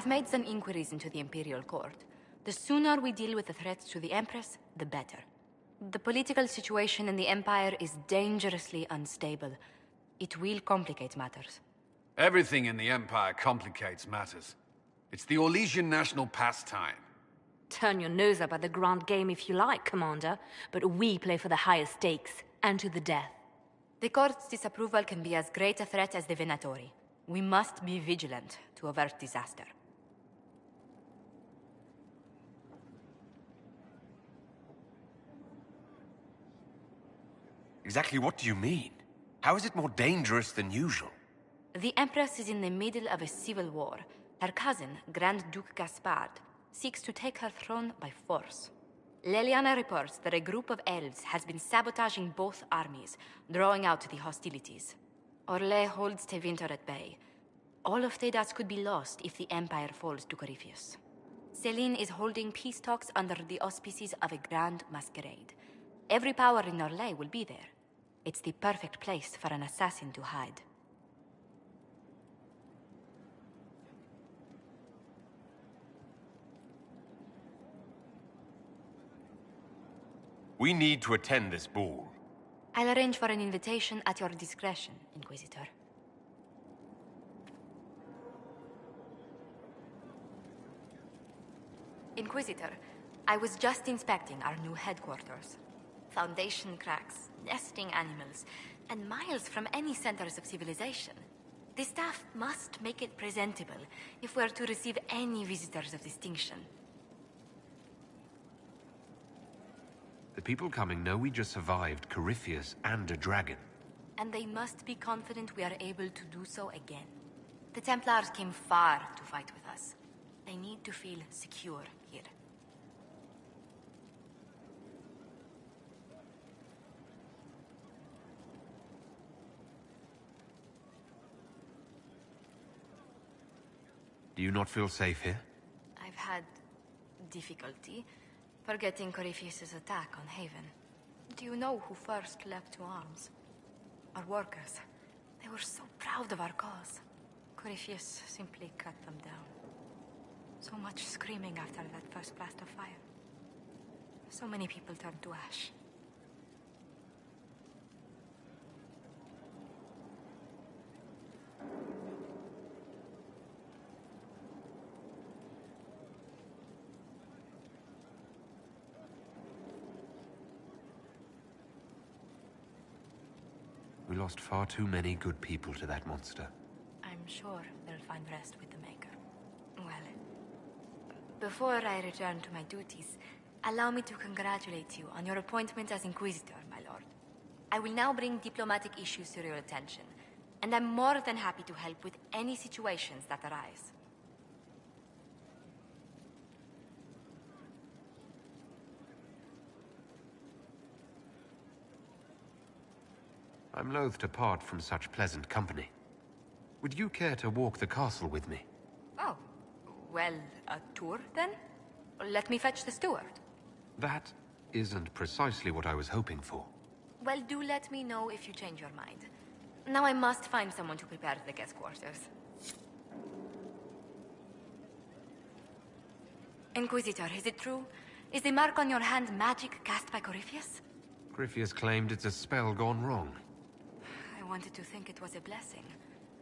I've made some inquiries into the Imperial Court. The sooner we deal with the threats to the Empress, the better. The political situation in the Empire is dangerously unstable. It will complicate matters. Everything in the Empire complicates matters. It's the Orlesian national pastime. Turn your nose up at the grand game if you like, Commander, but we play for the highest stakes, and to the death. The Court's disapproval can be as great a threat as the Venatori. We must be vigilant to avert disaster. Exactly what do you mean? How is it more dangerous than usual? The Empress is in the middle of a civil war. Her cousin, Grand Duke Gaspard, seeks to take her throne by force. Leliana reports that a group of elves has been sabotaging both armies, drawing out the hostilities. Orlais holds Tevinter at bay. All of Thedas could be lost if the Empire falls to Corypheus. Celine is holding peace talks under the auspices of a grand masquerade. Every power in Orlais will be there. It's the perfect place for an assassin to hide. We need to attend this ball. I'll arrange for an invitation at your discretion, Inquisitor. Inquisitor, I was just inspecting our new headquarters. Foundation cracks, nesting animals, and miles from any centers of civilization. The staff must make it presentable if we're to receive any visitors of distinction. The people coming know we just survived Corypheus and a dragon. And they must be confident we are able to do so again. The Templars came far to fight with us. They need to feel secure here. Do you not feel safe here? I've had difficulty forgetting Corypheus' attack on Haven. Do you know who first leapt to arms? Our workers. They were so proud of our cause. Corypheus simply cut them down. So much screaming after that first blast of fire. So many people turned to ash. We lost far too many good people to that monster. I'm sure they'll find rest with the Maker. Well, before I return to my duties, allow me to congratulate you on your appointment as Inquisitor, my lord. I will now bring diplomatic issues to your attention, and I'm more than happy to help with any situations that arise. I'm loath to part from such pleasant company. Would you care to walk the castle with me? Oh, well, a tour then? Let me fetch the steward. That isn't precisely what I was hoping for. Well, do let me know if you change your mind. Now I must find someone to prepare the guest quarters. Inquisitor, is it true? Is the mark on your hand magic cast by Corypheus? Corypheus claimed it's a spell gone wrong. I wanted to think it was a blessing.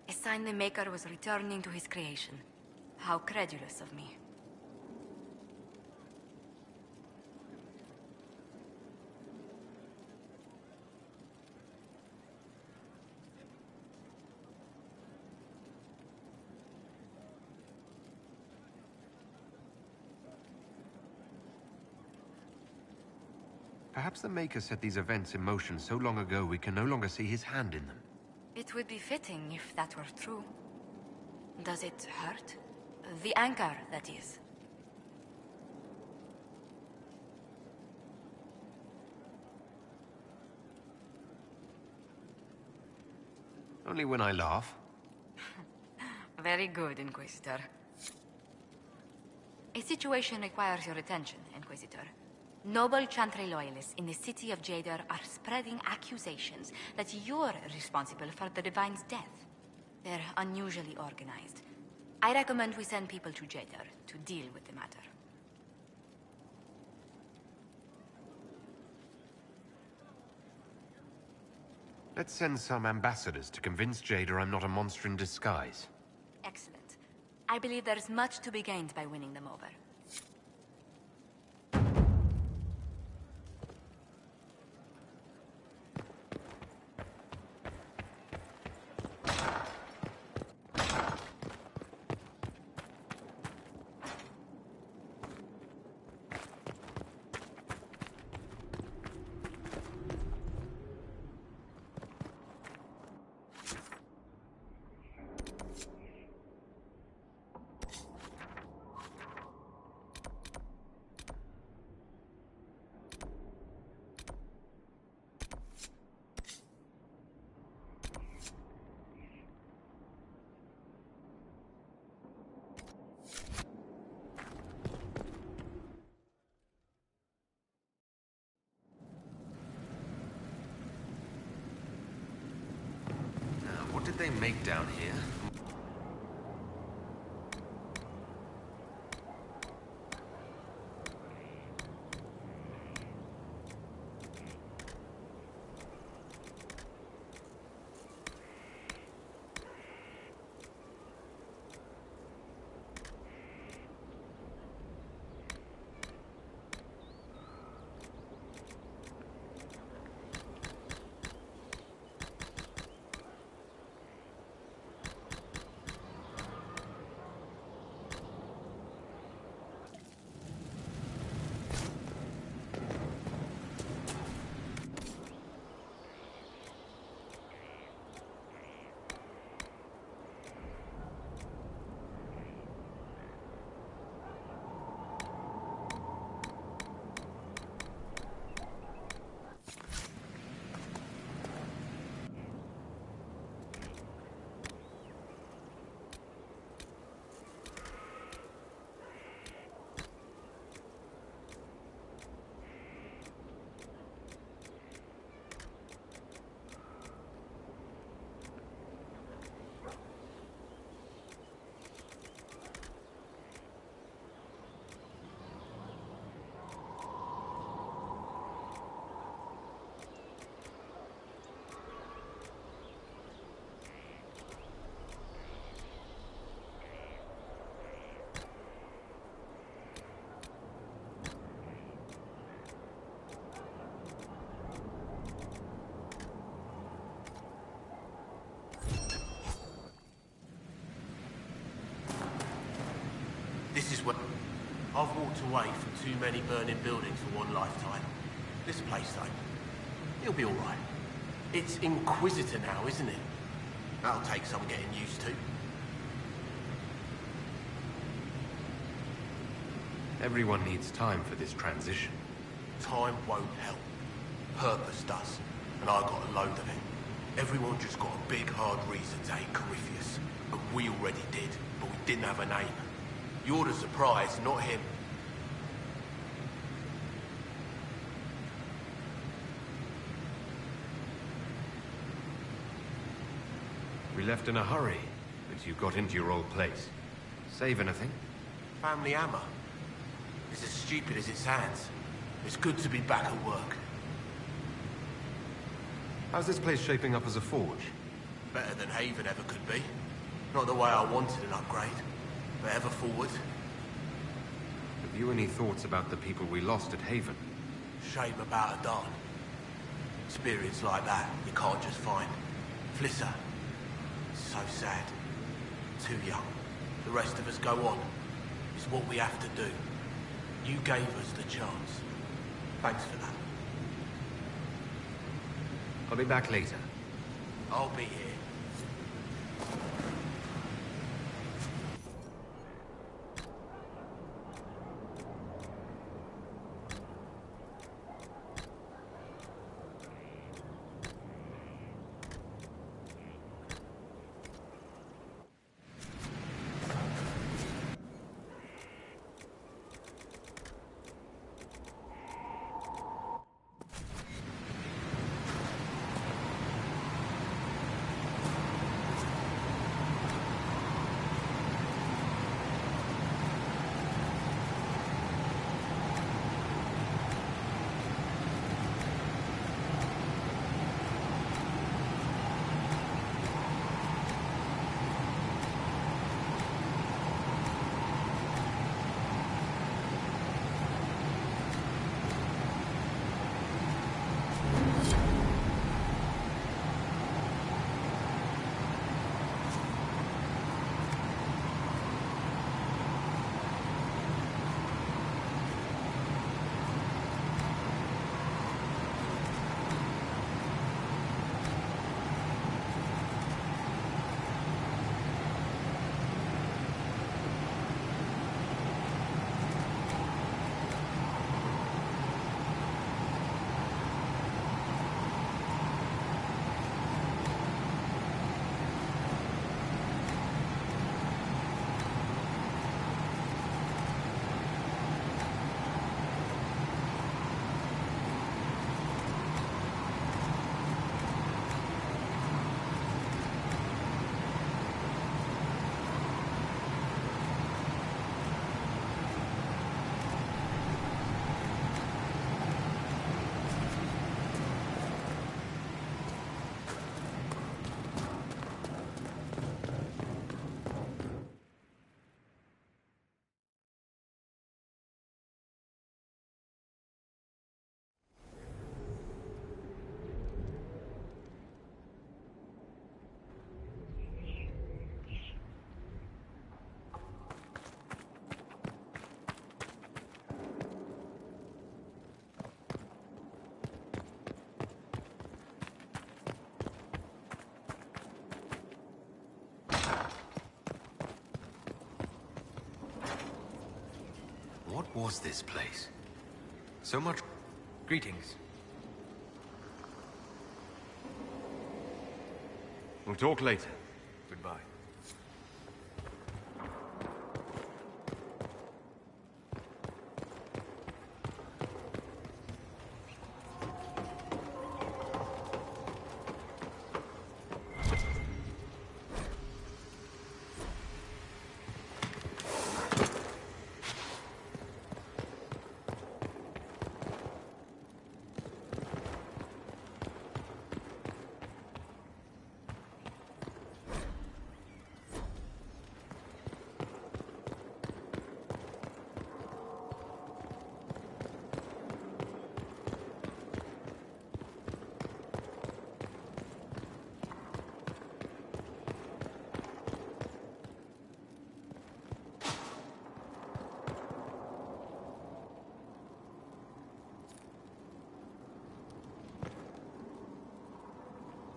A sign the Maker was returning to his creation. How credulous of me. Perhaps the Maker set these events in motion so long ago we can no longer see his hand in them. It would be fitting if that were true. Does it hurt? The anchor, that is. Only when I laugh. Very good, Inquisitor. A situation requires your attention, Inquisitor. Noble Chantry loyalists in the city of Jadar are spreading accusations that you're responsible for the Divine's death. They're unusually organized. I recommend we send people to Jadar to deal with the matter. Let's send some ambassadors to convince Jada I'm not a monster in disguise. Excellent. I believe there's much to be gained by winning them over. What did they make down here? This is where I've walked away from too many burning buildings for one lifetime. This place, though, it'll be all right. It's Inquisitor now, isn't it? That'll take some getting used to. Everyone needs time for this transition. Time won't help. Purpose does. And I got a load of it. Everyone just got a big, hard reason to hate Corypheus. And we already did, but we didn't have a name. You're the surprise, not him. We left in a hurry, but you got into your old place. Save anything? Family hammer. It's as stupid as it sounds. It's good to be back at work. How's this place shaping up as a forge? Better than Haven ever could be. Not the way I wanted an upgrade, but ever forward. Have you any thoughts about the people we lost at Haven? Shame about a darn. Experience like that, you can't just find. Flisser. So sad. Too young. The rest of us go on. It's what we have to do. You gave us the chance. Thanks for that. I'll be back later. I'll be here. was this place? So much... Greetings. We'll talk later. Goodbye.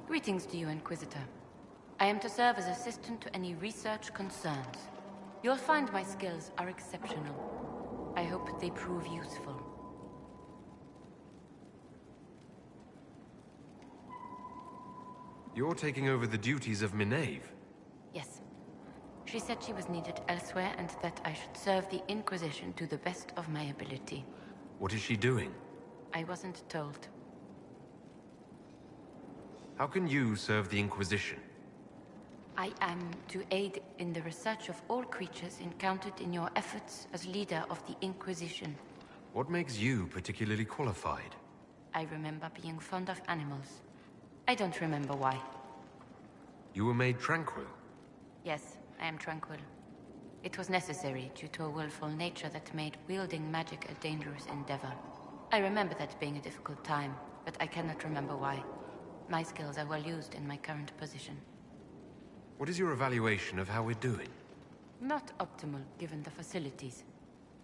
Greetings to you, Inquisitor. I am to serve as assistant to any research concerns. You'll find my skills are exceptional. I hope they prove useful. You're taking over the duties of Minave. Yes. She said she was needed elsewhere and that I should serve the Inquisition to the best of my ability. What is she doing? I wasn't told. How can you serve the Inquisition? I am to aid in the research of all creatures encountered in your efforts as leader of the Inquisition. What makes you particularly qualified? I remember being fond of animals. I don't remember why. You were made tranquil. Yes, I am tranquil. It was necessary due to a willful nature that made wielding magic a dangerous endeavor. I remember that being a difficult time, but I cannot remember why. My skills are well used in my current position. What is your evaluation of how we're doing? Not optimal, given the facilities.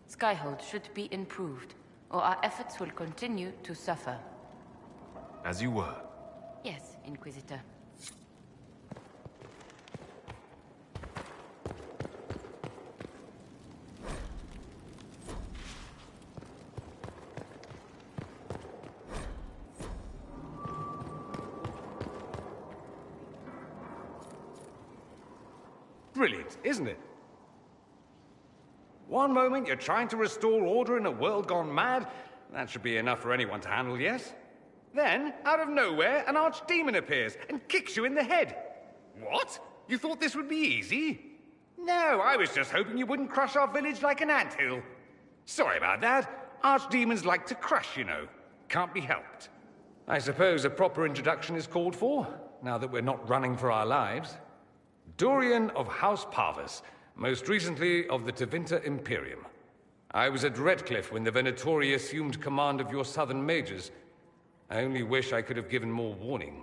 Skyhold should be improved, or our efforts will continue to suffer. As you were. Yes, Inquisitor. Brilliant, isn't it? One moment you're trying to restore order in a world gone mad. That should be enough for anyone to handle, yes? Then, out of nowhere, an archdemon appears and kicks you in the head. What? You thought this would be easy? No, I was just hoping you wouldn't crush our village like an anthill. Sorry about that. Archdemons like to crush, you know. Can't be helped. I suppose a proper introduction is called for, now that we're not running for our lives. Dorian of House Parvus, most recently of the Tevinter Imperium. I was at Redcliffe when the Venatori assumed command of your southern mages. I only wish I could have given more warning.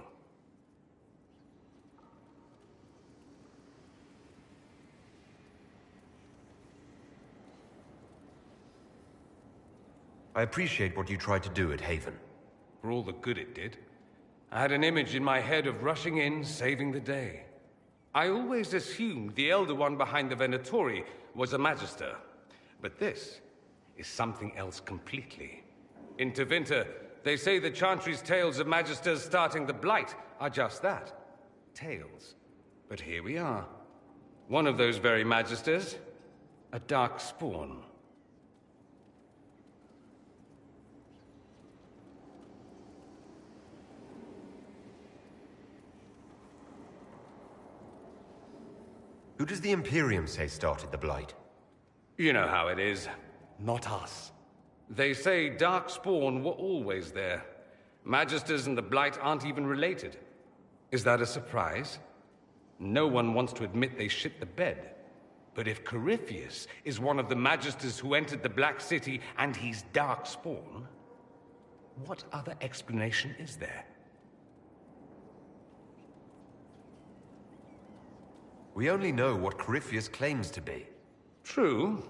I appreciate what you tried to do at Haven. For all the good it did. I had an image in my head of rushing in, saving the day. I always assumed the Elder One behind the Venatori was a Magister. But this is something else completely. In Tevinter, they say the Chantry's tales of Magisters starting the Blight are just that. Tales. But here we are. One of those very Magisters. A dark spawn. Who does the Imperium say started the Blight? You know how it is. Not us. They say Darkspawn were always there. Magisters and the Blight aren't even related. Is that a surprise? No one wants to admit they shit the bed. But if Corypheus is one of the Magisters who entered the Black City and he's Darkspawn, what other explanation is there? We only know what Corypheus claims to be. True.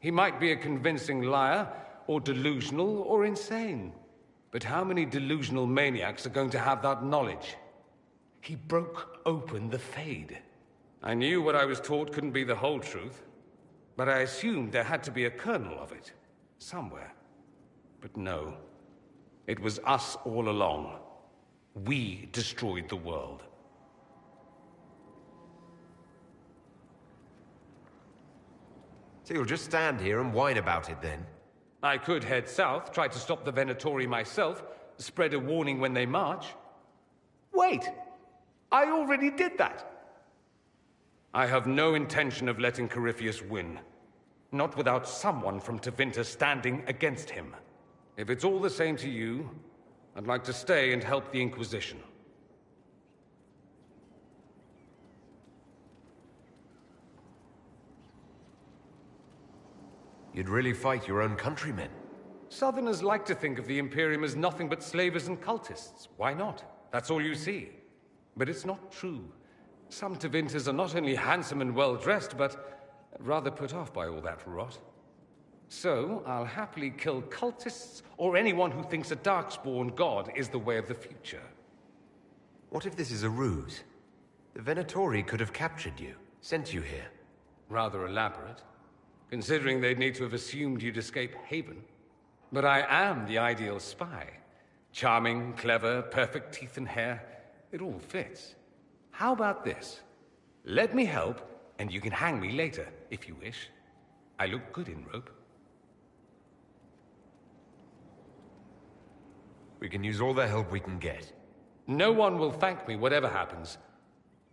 He might be a convincing liar, or delusional, or insane. But how many delusional maniacs are going to have that knowledge? He broke open the Fade. I knew what I was taught couldn't be the whole truth, but I assumed there had to be a kernel of it. somewhere. But no. It was us all along. We destroyed the world. So you'll just stand here and whine about it then? I could head south, try to stop the Venatori myself, spread a warning when they march. Wait! I already did that! I have no intention of letting Corypheus win. Not without someone from Tevinter standing against him. If it's all the same to you, I'd like to stay and help the Inquisition. You'd really fight your own countrymen? Southerners like to think of the Imperium as nothing but slavers and cultists. Why not? That's all you see. But it's not true. Some Tevinters are not only handsome and well-dressed, but rather put off by all that rot. So, I'll happily kill cultists or anyone who thinks a Darkspawn god is the way of the future. What if this is a ruse? The Venatori could have captured you, sent you here. Rather elaborate, considering they'd need to have assumed you'd escape Haven. But I am the ideal spy. Charming, clever, perfect teeth and hair. It all fits. How about this? Let me help, and you can hang me later, if you wish. I look good in rope. We can use all the help we can get. No one will thank me, whatever happens.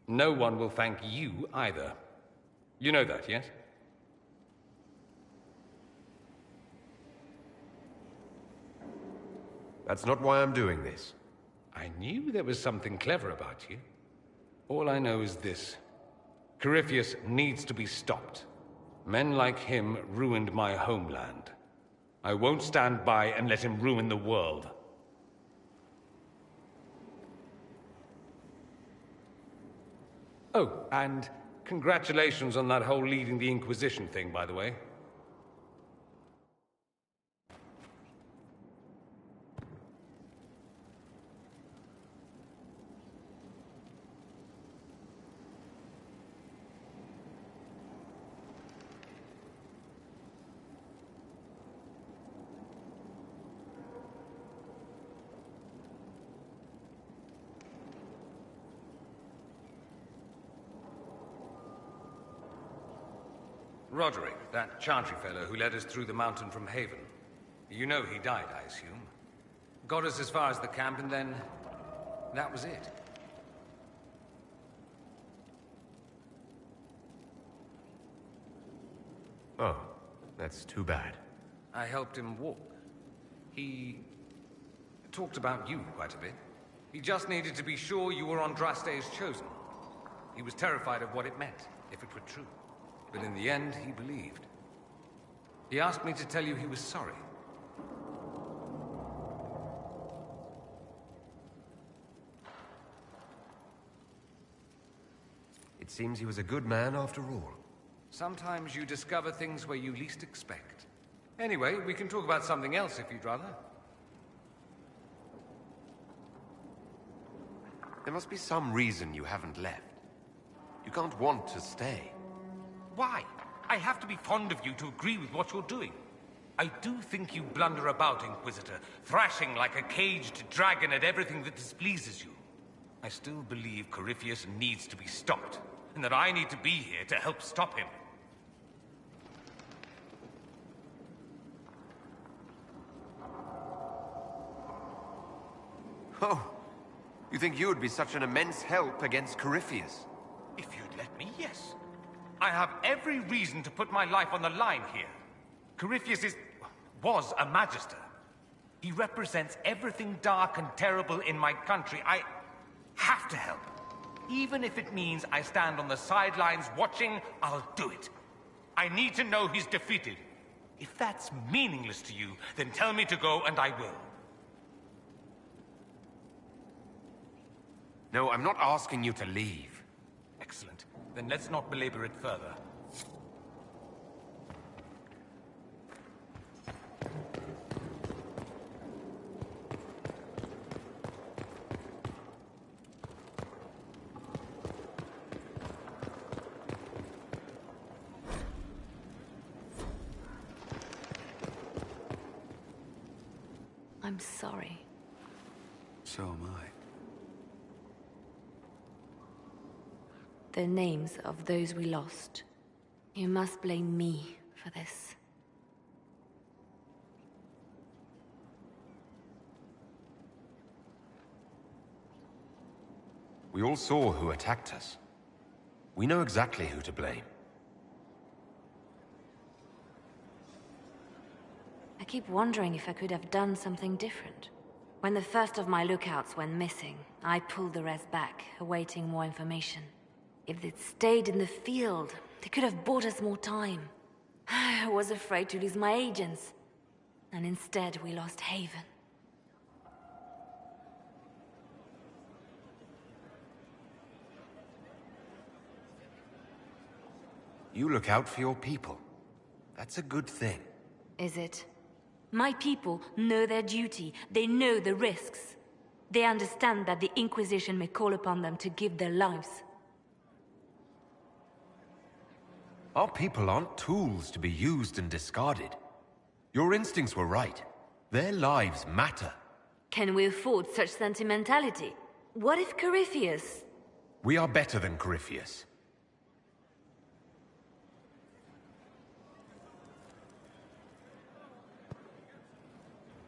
No one will thank you, either. You know that, yes? That's not why I'm doing this. I knew there was something clever about you. All I know is this. Corypheus needs to be stopped. Men like him ruined my homeland. I won't stand by and let him ruin the world. Oh, and congratulations on that whole leading the Inquisition thing, by the way. Roderick, that Chantry fellow who led us through the mountain from Haven. You know he died, I assume. Got us as far as the camp, and then that was it. Oh, that's too bad. I helped him walk. He talked about you quite a bit. He just needed to be sure you were Andraste's chosen. He was terrified of what it meant, if it were true. But in the end, he believed. He asked me to tell you he was sorry. It seems he was a good man after all. Sometimes you discover things where you least expect. Anyway, we can talk about something else if you'd rather. There must be some reason you haven't left. You can't want to stay. Why? I have to be fond of you to agree with what you're doing. I do think you blunder about, Inquisitor, thrashing like a caged dragon at everything that displeases you. I still believe Corypheus needs to be stopped, and that I need to be here to help stop him. Oh, you think you would be such an immense help against Corypheus? If you'd let me, yes. I have every reason to put my life on the line here. Corypheus was a Magister. He represents everything dark and terrible in my country. I have to help. Even if it means I stand on the sidelines watching, I'll do it. I need to know he's defeated. If that's meaningless to you, then tell me to go and I will. No, I'm not asking you to leave. Excellent. Then let's not belabor it further. I'm sorry. So am I. The names of those we lost. You must blame me for this. We all saw who attacked us. We know exactly who to blame. I keep wondering if I could have done something different. When the first of my lookouts went missing, I pulled the rest back, awaiting more information. If they'd stayed in the field, they could have bought us more time. I was afraid to lose my agents. And instead, we lost Haven. You look out for your people. That's a good thing. Is it? My people know their duty. They know the risks. They understand that the Inquisition may call upon them to give their lives. Our people aren't tools to be used and discarded. Your instincts were right. Their lives matter. Can we afford such sentimentality? What if Corypheus... We are better than Corypheus.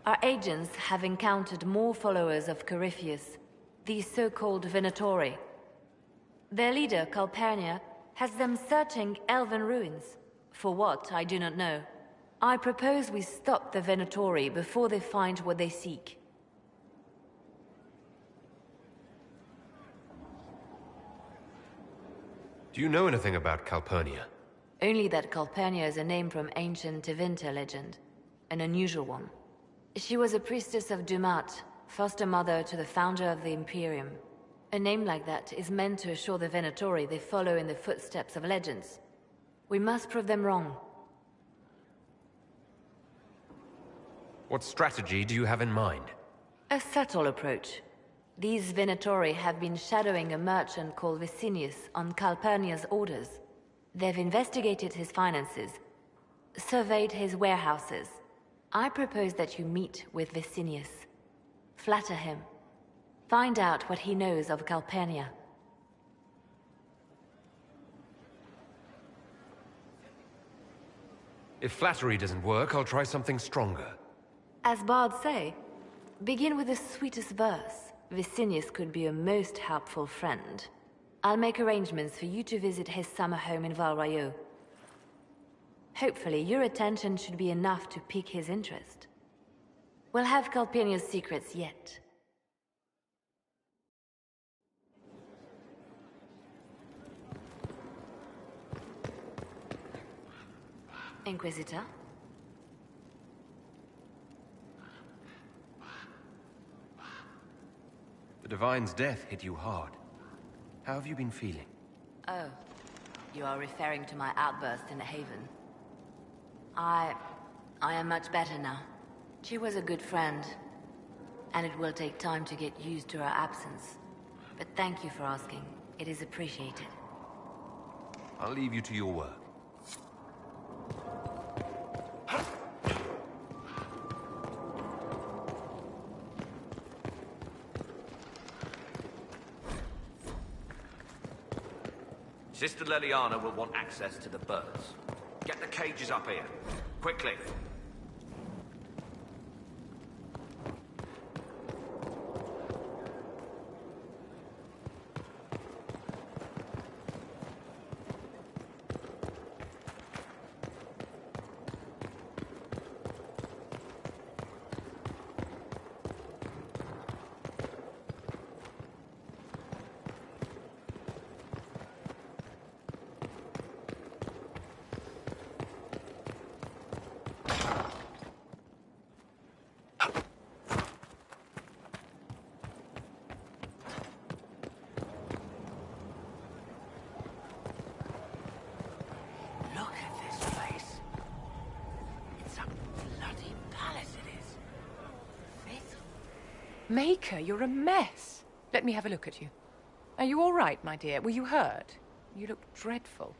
Our agents have encountered more followers of Corypheus, these so-called Venatori. Their leader, Calpurnia, has them searching elven ruins. For what, I do not know. I propose we stop the Venatori before they find what they seek. Do you know anything about Calpurnia? Only that Calpurnia is a name from ancient Tevinter legend. An unusual one. She was a priestess of Dumat, foster mother to the founder of the Imperium. A name like that is meant to assure the Venatori they follow in the footsteps of legends. We must prove them wrong. What strategy do you have in mind? A subtle approach. These Venatori have been shadowing a merchant called Vicinius on Calpurnia's orders. They've investigated his finances, surveyed his warehouses. I propose that you meet with Vicinius. Flatter him. Find out what he knows of Calpurnia. If flattery doesn't work, I'll try something stronger. As bards say, begin with the sweetest verse. Vicinius could be a most helpful friend. I'll make arrangements for you to visit his summer home in Val Royeaux. Hopefully, your attention should be enough to pique his interest. We'll have Calpurnia's secrets yet. Inquisitor? The Divine's death hit you hard. How have you been feeling? Oh, you are referring to my outburst in the Haven. I am much better now. She was a good friend, and it will take time to get used to her absence. But thank you for asking. It is appreciated. I'll leave you to your work. Sister Leliana will want access to the birds. Get the cages up here. Quickly. Maker, you're a mess. Let me have a look at you. Are you all right, my dear? Were you hurt? You look dreadful.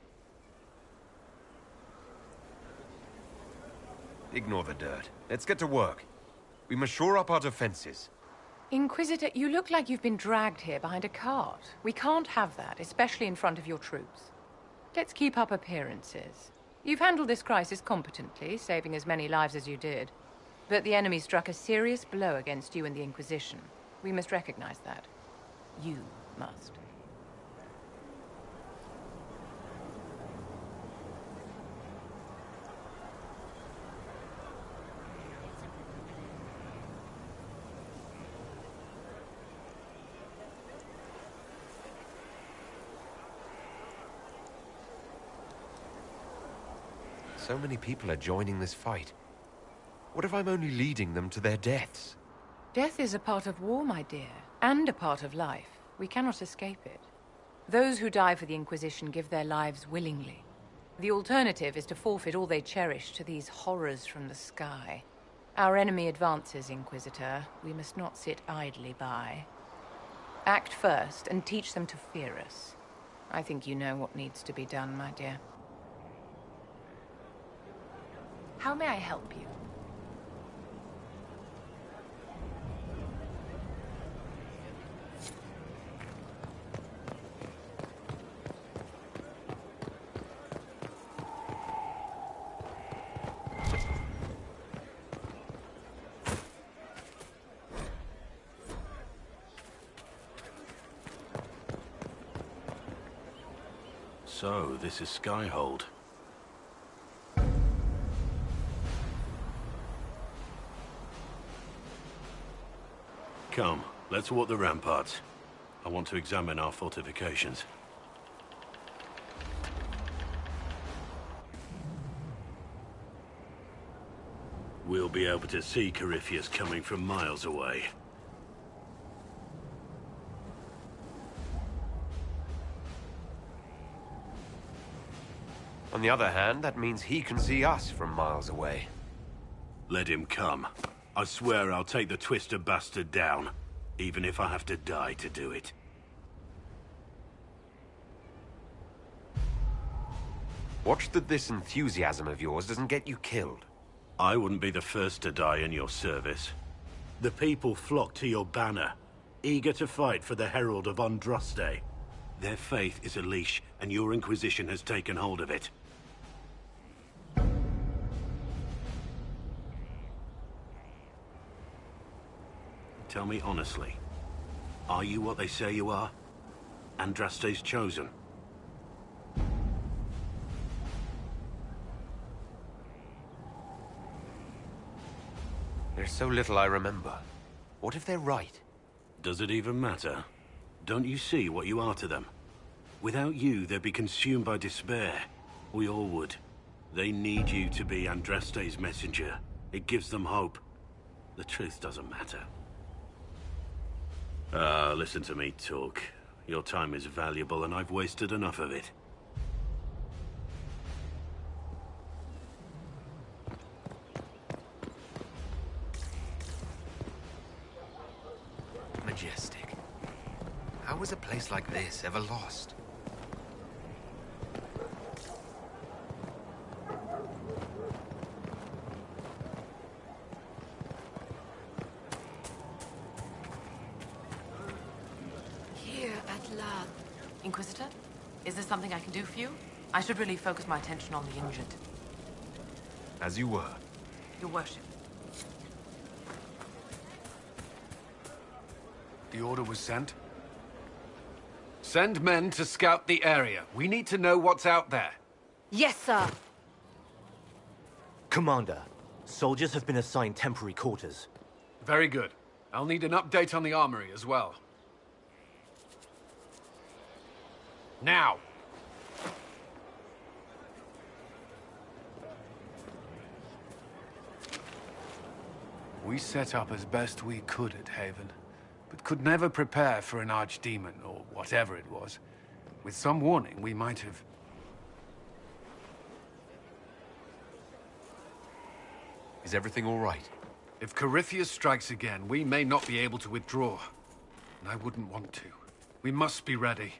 Ignore the dirt. Let's get to work. We must shore up our defenses. Inquisitor, you look like you've been dragged here behind a cart. We can't have that, especially in front of your troops. Let's keep up appearances. You've handled this crisis competently, saving as many lives as you did. But the enemy struck a serious blow against you and the Inquisition. We must recognize that. You must. So many people are joining this fight. What if I'm only leading them to their deaths? Death is a part of war, my dear, and a part of life. We cannot escape it. Those who die for the Inquisition give their lives willingly. The alternative is to forfeit all they cherish to these horrors from the sky. Our enemy advances, Inquisitor. We must not sit idly by. Act first and teach them to fear us. I think you know what needs to be done, my dear. How may I help you? So, this is Skyhold. Come, let's walk the ramparts. I want to examine our fortifications. We'll be able to see Corypheus coming from miles away. On the other hand, that means he can see us from miles away. Let him come. I swear I'll take the Twister bastard down, even if I have to die to do it. Watch that this enthusiasm of yours doesn't get you killed. I wouldn't be the first to die in your service. The people flock to your banner, eager to fight for the Herald of Andraste. Their faith is a leash, and your Inquisition has taken hold of it. Tell me honestly, are you what they say you are? Andraste's chosen? There's so little I remember. What if they're right? Does it even matter? Don't you see what you are to them? Without you, they'd be consumed by despair. We all would. They need you to be Andraste's messenger. It gives them hope. The truth doesn't matter. Listen to me talk. Your time is valuable and I've wasted enough of it. Majestic. How was a place like this ever lost? Here at last. Inquisitor, is there something I can do for you? I should really focus my attention on the injured. As you were. Your worship. The order was sent? Send men to scout the area. We need to know what's out there. Yes, sir. Commander, soldiers have been assigned temporary quarters. Very good. I'll need an update on the armory as well. Now! We set up as best we could at Haven, but could never prepare for an archdemon, or whatever it was. With some warning, we might have... Is everything all right? If Corypheus strikes again, we may not be able to withdraw. And I wouldn't want to. We must be ready.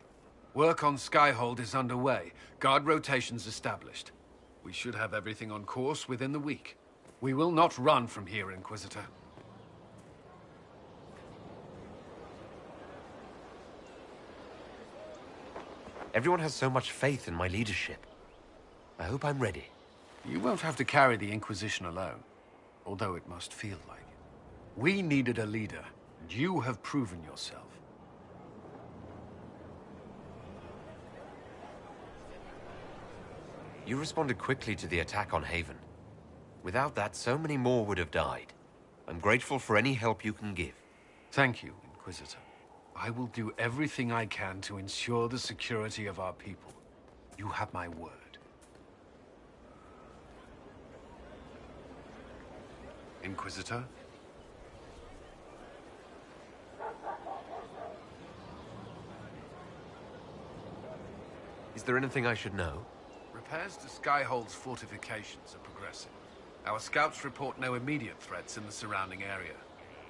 Work on Skyhold is underway. Guard rotations established. We should have everything on course within the week. We will not run from here, Inquisitor. Everyone has so much faith in my leadership. I hope I'm ready. You won't have to carry the Inquisition alone, although it must feel like it. We needed a leader, and you have proven yourself. You responded quickly to the attack on Haven. Without that, so many more would have died. I'm grateful for any help you can give. Thank you, Inquisitor. I will do everything I can to ensure the security of our people. You have my word. Inquisitor? Is there anything I should know? Repairs to Skyhold's fortifications are progressing. Our scouts report no immediate threats in the surrounding area.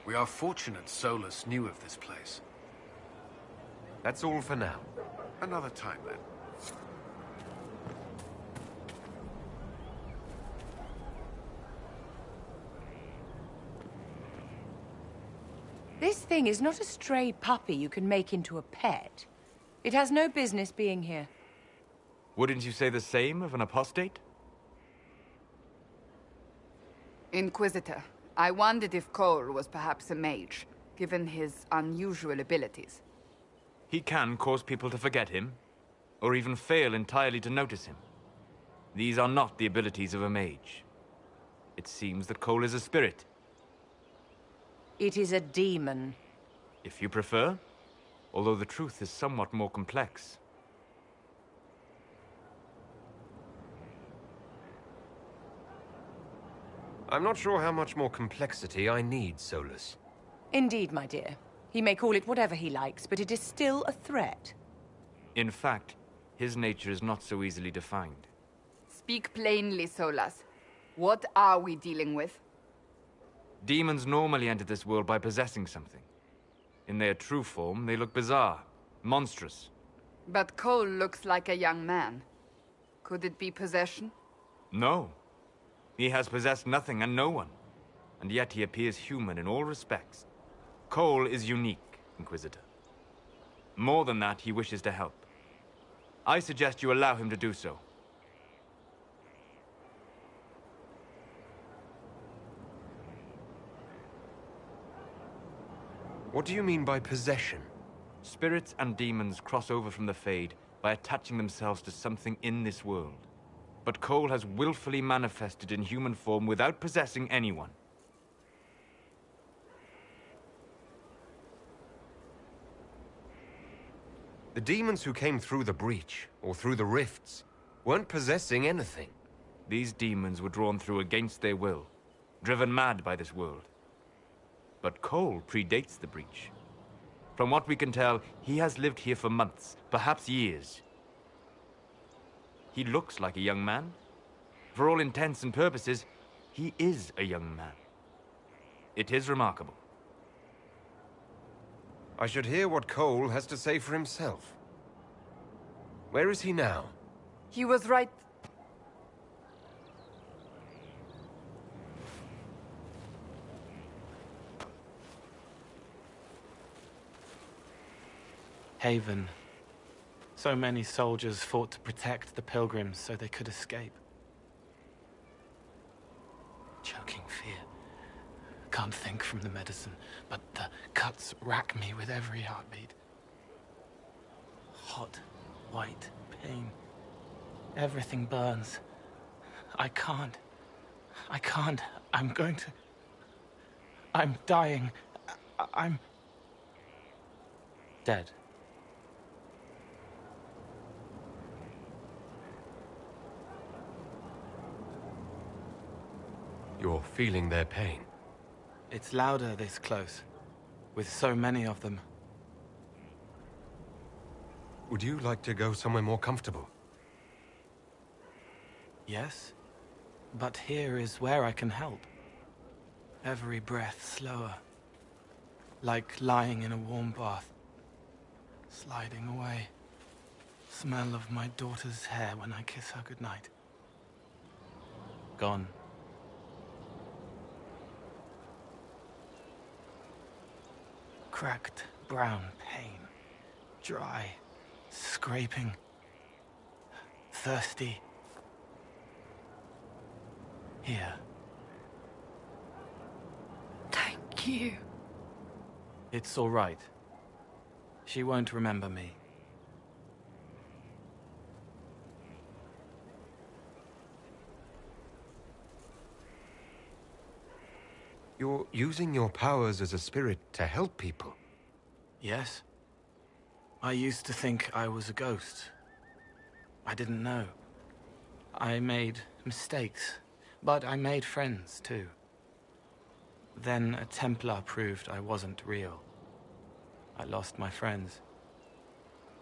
We are fortunate Solus knew of this place. That's all for now. Another time, then. This thing is not a stray puppy you can make into a pet. It has no business being here. Wouldn't you say the same of an apostate? Inquisitor, I wondered if Cole was perhaps a mage, given his unusual abilities. He can cause people to forget him, or even fail entirely to notice him. These are not the abilities of a mage. It seems that Cole is a spirit. It is a demon. If you prefer, although the truth is somewhat more complex. I'm not sure how much more complexity I need, Solus. Indeed, my dear. He may call it whatever he likes, but it is still a threat. In fact, his nature is not so easily defined. Speak plainly, Solas. What are we dealing with? Demons normally enter this world by possessing something. In their true form, they look bizarre, monstrous. But Cole looks like a young man. Could it be possession? No. He has possessed nothing and no one. And yet he appears human in all respects. Cole is unique, Inquisitor. More than that, he wishes to help. I suggest you allow him to do so. What do you mean by possession? Spirits and demons cross over from the Fade by attaching themselves to something in this world. But Cole has willfully manifested in human form without possessing anyone. The demons who came through the breach, or through the rifts, weren't possessing anything. These demons were drawn through against their will, driven mad by this world. But Cole predates the breach. From what we can tell, he has lived here for months, perhaps years. He looks like a young man. For all intents and purposes, he is a young man. It is remarkable. I should hear what Cole has to say for himself. Where is he now? He was right. Haven. So many soldiers fought to protect the pilgrims so they could escape. Choking fear. Can't think from the medicine, but the cuts rack me with every heartbeat. Hot, white pain. Everything burns. I can't. I'm going to... I'm dying. I'm... dead. You're feeling their pain. It's louder this close, with so many of them. Would you like to go somewhere more comfortable? Yes, but here is where I can help. Every breath slower, like lying in a warm bath, sliding away. Smell of my daughter's hair when I kiss her goodnight. Gone. Cracked brown pain, dry, scraping, thirsty. Here. Thank you. It's all right. She won't remember me. You're using your powers as a spirit to help people. Yes. I used to think I was a ghost. I didn't know. I made mistakes, but I made friends too. Then a Templar proved I wasn't real. I lost my friends.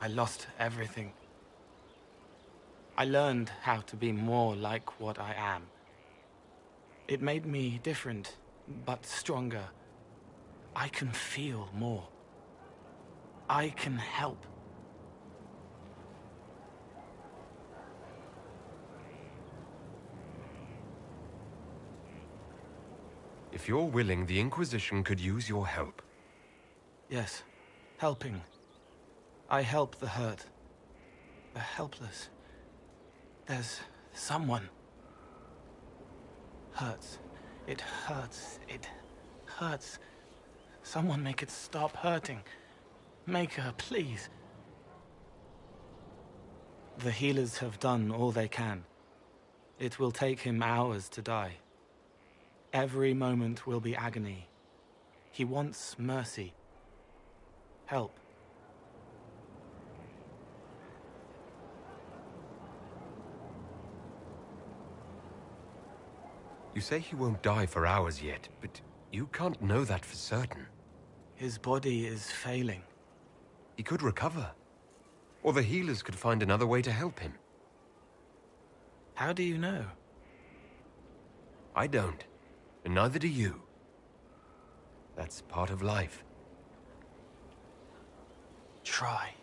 I lost everything. I learned how to be more like what I am. It made me different, but stronger. I can feel more. I can help. If you're willing, the Inquisition could use your help. Yes, helping. I help the hurt, the helpless. There's someone. Hurts. It hurts. It hurts. Someone make it stop hurting. Make her, please. The healers have done all they can. It will take him hours to die. Every moment will be agony. He wants mercy. Help. You say he won't die for hours yet, but you can't know that for certain. His body is failing. He could recover. Or the healers could find another way to help him. How do you know? I don't. And neither do you. That's part of life. Try.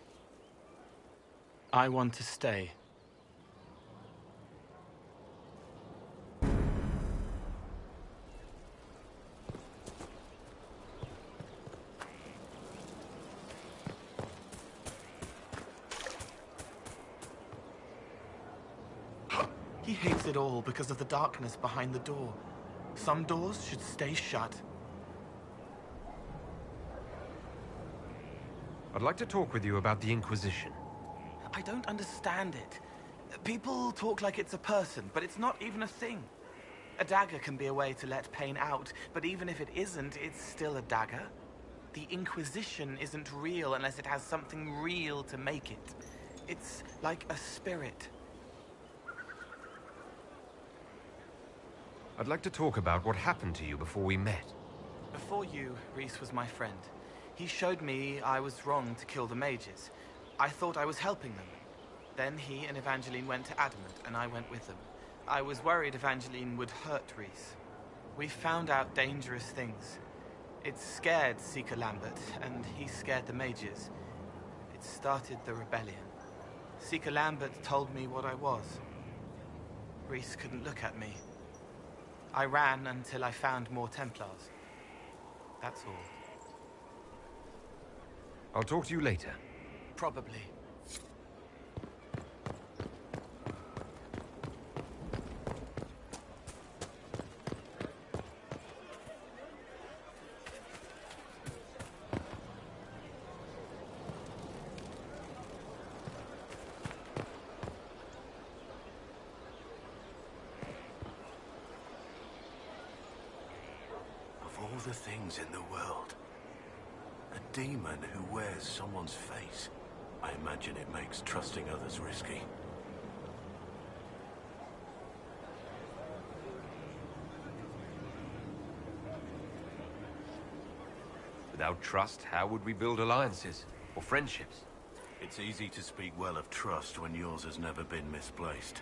I want to stay. He hates it all because of the darkness behind the door. Some doors should stay shut. I'd like to talk with you about the Inquisition. I don't understand it. People talk like it's a person, but it's not even a thing. A dagger can be a way to let pain out, but even if it isn't, it's still a dagger. The Inquisition isn't real unless it has something real to make it. It's like a spirit. I'd like to talk about what happened to you before we met. Before you, Rhys was my friend. He showed me I was wrong to kill the mages. I thought I was helping them. Then he and Evangeline went to Adamant, and I went with them. I was worried Evangeline would hurt Rhys. We found out dangerous things. It scared Seeker Lambert, and he scared the mages. It started the rebellion. Seeker Lambert told me what I was. Rhys couldn't look at me. I ran until I found more Templars. That's all. I'll talk to you later. Probably. Of all the things in the world, a demon who wears someone's face. I imagine it makes trusting others risky. Without trust, how would we build alliances or friendships? It's easy to speak well of trust when yours has never been misplaced.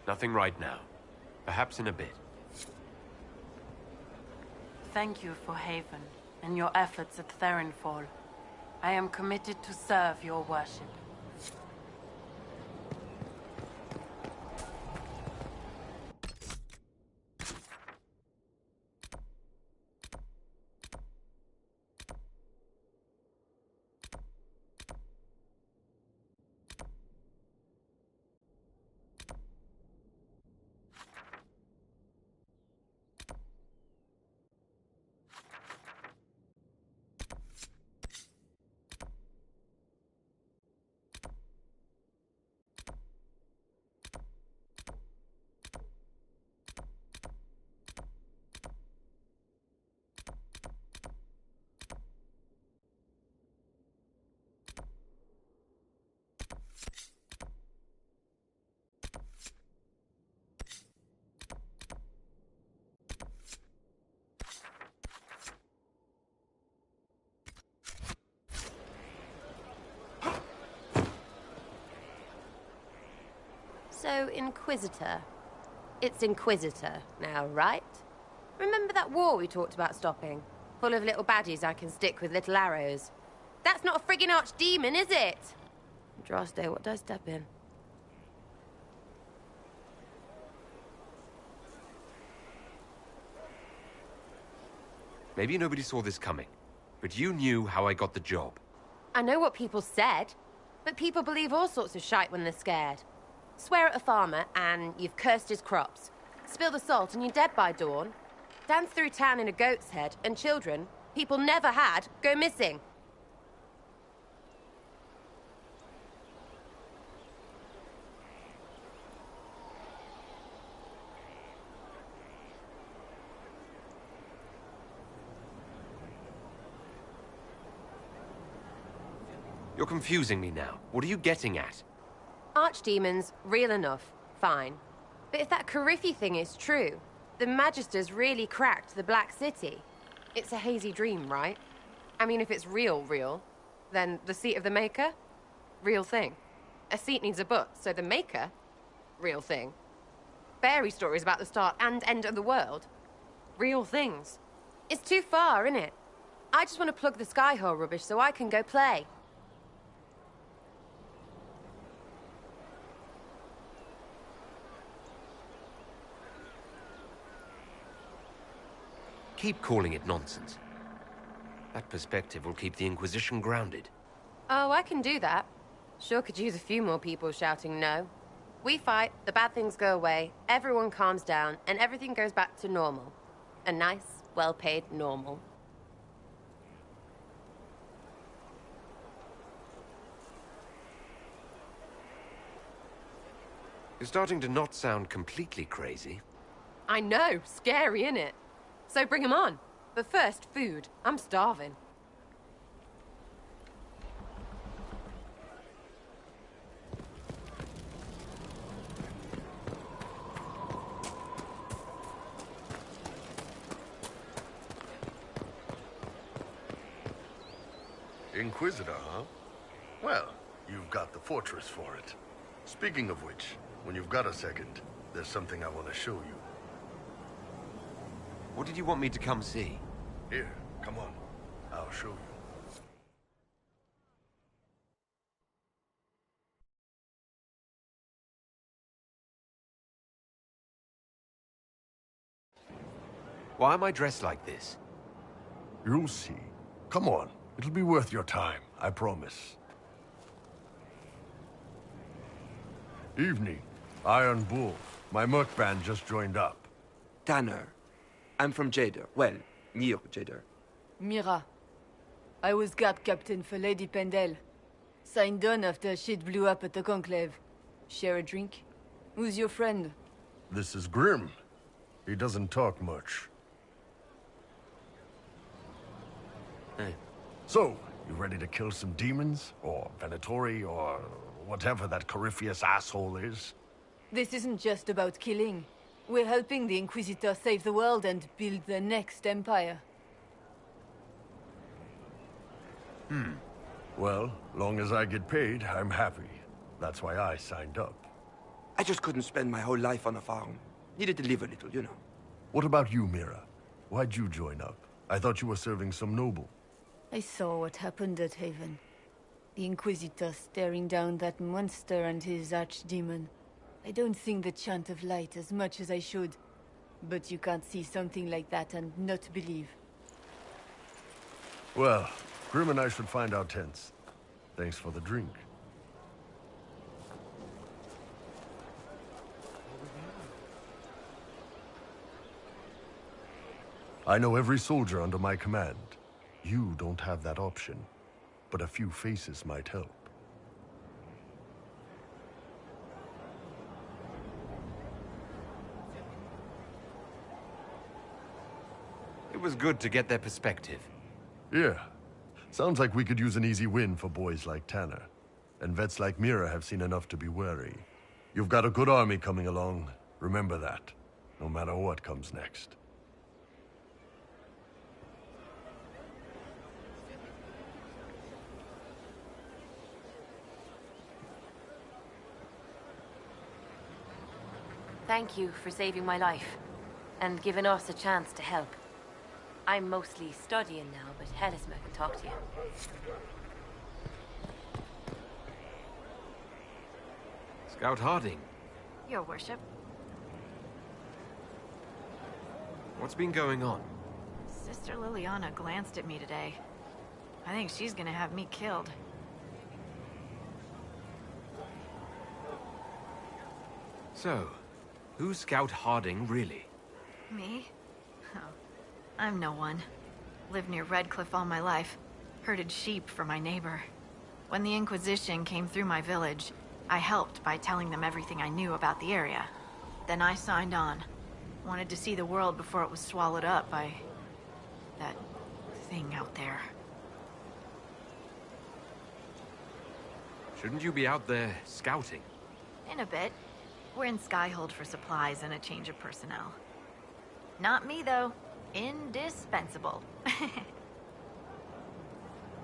Nothing right now. Perhaps in a bit. Thank you for Haven and your efforts at Therenfall. I am committed to serve your worship. So, Inquisitor. It's Inquisitor now, right? Remember that war we talked about stopping? Full of little baddies I can stick with little arrows. That's not a friggin' archdemon, is it? Droste, what did I step in? Maybe nobody saw this coming, but you knew how I got the job. I know what people said, but people believe all sorts of shite when they're scared. Swear at a farmer and you've cursed his crops. Spill the salt and you're dead by dawn. Dance through town in a goat's head and children people never had go missing. You're confusing me now. What are you getting at? Archdemons, real enough, fine. But if that Carifi thing is true, the Magisters really cracked the Black City. It's a hazy dream, right? I mean, if it's real, then the seat of the Maker? Real thing. A seat needs a butt, so the Maker? Real thing. Fairy stories about the start and end of the world? Real things. It's too far, innit? I just want to plug the Skyhole rubbish so I can go play. Keep calling it nonsense. That perspective will keep the Inquisition grounded. Oh, I can do that. Sure could use a few more people shouting no. We fight, the bad things go away, everyone calms down, and everything goes back to normal. A nice, well-paid normal. You're starting to not sound completely crazy. I know, scary, innit? So bring 'em on. But first, food. I'm starving. Inquisitor, huh? Well, you've got the fortress for it. Speaking of which, when you've got a second, there's something I want to show you. What did you want me to come see? Here, come on. I'll show you. Why am I dressed like this? You'll see. Come on. It'll be worth your time, I promise. Evening. Iron Bull. My merc band just joined up. Tanner. I'm from Jader. Well, near Jader. Mira. I was guard captain for Lady Pendel. Signed on after shit blew up at the Conclave. Share a drink? Who's your friend? This is Grim. He doesn't talk much. Hey. So, you ready to kill some demons? Or Venatori, or whatever that Corypheus asshole is? This isn't just about killing. We're helping the Inquisitor save the world and build the next empire. Well, long as I get paid, I'm happy. That's why I signed up. I just couldn't spend my whole life on a farm. Needed to live a little, you know. What about you, Mira? Why'd you join up? I thought you were serving some noble. I saw what happened at Haven. The Inquisitor staring down that monster and his archdemon. I don't sing the chant of light as much as I should. But you can't see something like that and not believe. Well, Grim and I should find our tents. Thanks for the drink. I know every soldier under my command. You don't have that option, but a few faces might help. It was good to get their perspective. Yeah. Sounds like we could use an easy win for boys like Tanner. And vets like Mira have seen enough to be wary. You've got a good army coming along. Remember that, no matter what comes next. thank you for saving my life, and giving us a chance to help. I'm mostly studying now, but Helisma can talk to you. Scout Harding, Your worship. what's been going on? Sister Liliana glanced at me today. I think she's gonna have me killed. So, who's Scout Harding, really? Me? Oh, I'm no one. Lived near Redcliffe all my life. Herded sheep for my neighbor. When the Inquisition came through my village, I helped by telling them everything I knew about the area. Then I signed on. Wanted to see the world before it was swallowed up by... that thing out there. Shouldn't you be out there scouting? In a bit. We're in Skyhold for supplies and a change of personnel. Not me, though. Indispensable.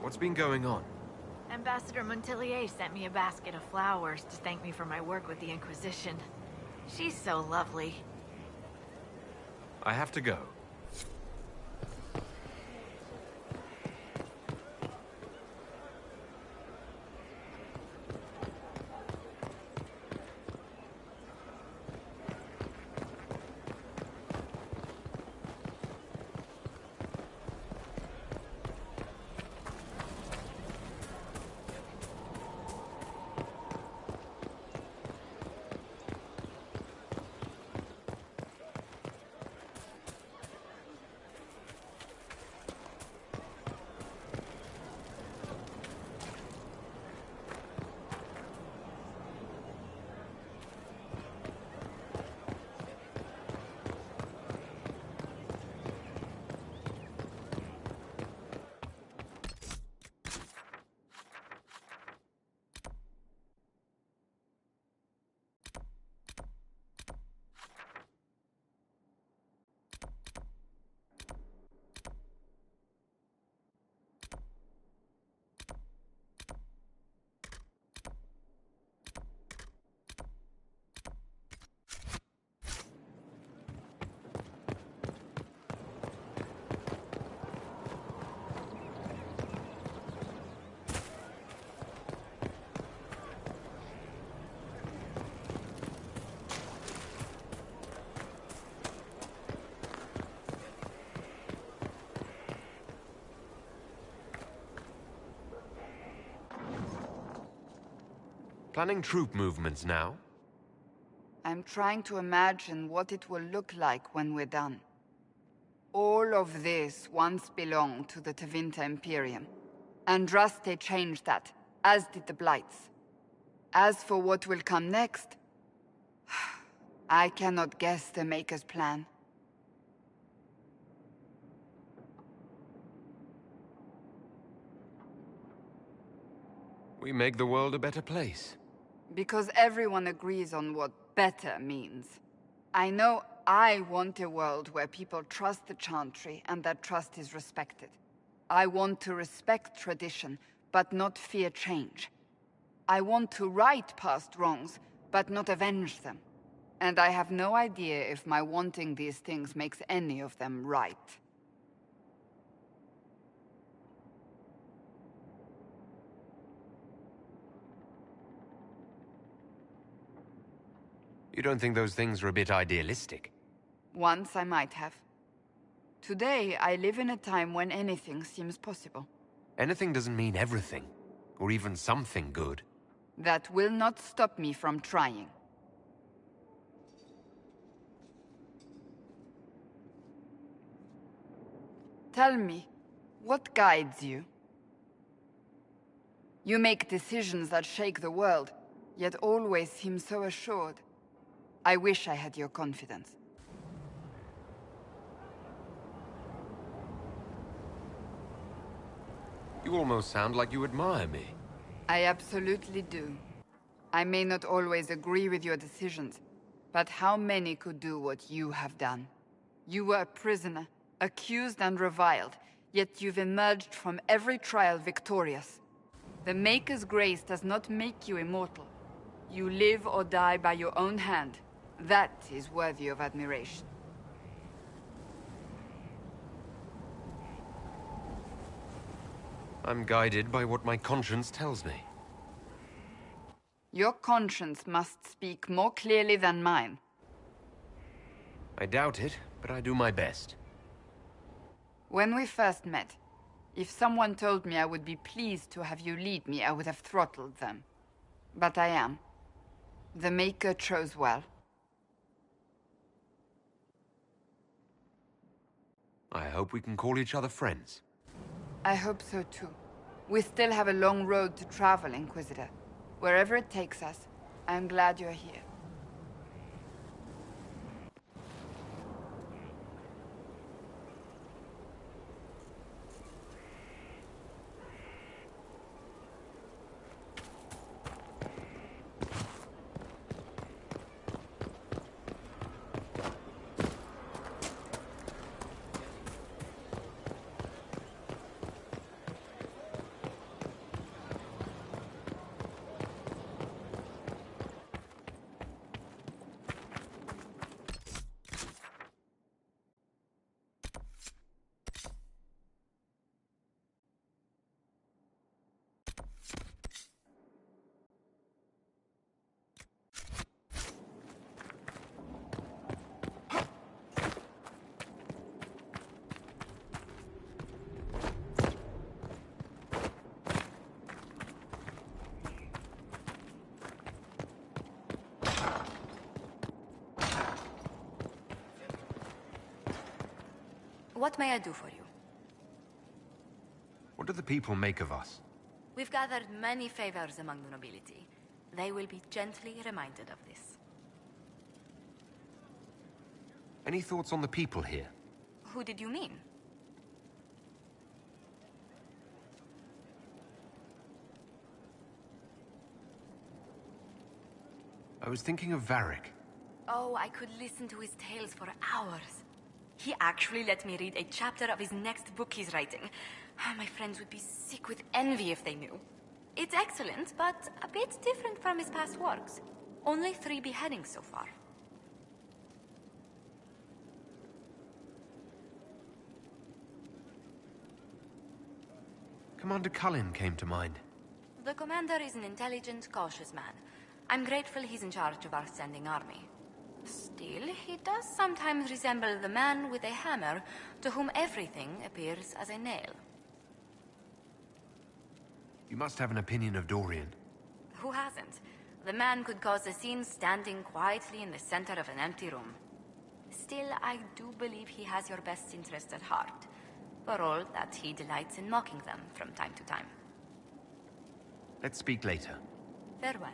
What's been going on? Ambassador Montilier sent me a basket of flowers to thank me for my work with the Inquisition. She's so lovely. I have to go. Planning troop movements now? I'm trying to imagine what it will look like when we're done. All of this once belonged to the Tevinter Imperium. Andraste changed that, as did the Blights. As for what will come next, I cannot guess the Maker's plan. We make the world a better place. Because everyone agrees on what better means. I know I want a world where people trust the Chantry and that trust is respected. I want to respect tradition, but not fear change. I want to right past wrongs, but not avenge them. And I have no idea if my wanting these things makes any of them right. You don't think those things are a bit idealistic? Once I might have. Today, I live in a time when anything seems possible. Anything doesn't mean everything, or even something good. That will not stop me from trying. Tell me, what guides you? You make decisions that shake the world, yet always seem so assured. I wish I had your confidence. You almost sound like you admire me. I absolutely do. I may not always agree with your decisions, but how many could do what you have done? You were a prisoner, accused and reviled, yet you've emerged from every trial victorious. The Maker's grace does not make you immortal. You live or die by your own hand. That is worthy of admiration. I'm guided by what my conscience tells me. Your conscience must speak more clearly than mine. I doubt it, but I do my best. When we first met, if someone told me I would be pleased to have you lead me, I would have throttled them. But I am. The Maker chose well. I hope we can call each other friends. I hope so too. We still have a long road to travel, Inquisitor. Wherever it takes us, I'm glad you're here. What may I do for you? What do the people make of us? We've gathered many favors among the nobility. They will be gently reminded of this. Any thoughts on the people here? Who did you mean? I was thinking of Varric. Oh, I could listen to his tales for hours. He actually let me read a chapter of his next book he's writing. My friends would be sick with envy if they knew. It's excellent, but a bit different from his past works. Only 3 beheadings so far. Commander Cullen came to mind. The commander is an intelligent, cautious man. I'm grateful he's in charge of our standing army. Still, he does sometimes resemble the man with a hammer to whom everything appears as a nail. You must have an opinion of Dorian. Who hasn't? The man could cause a scene standing quietly in the center of an empty room. Still, I do believe he has your best interest at heart, for all that he delights in mocking them from time to time. Let's speak later. Farewell.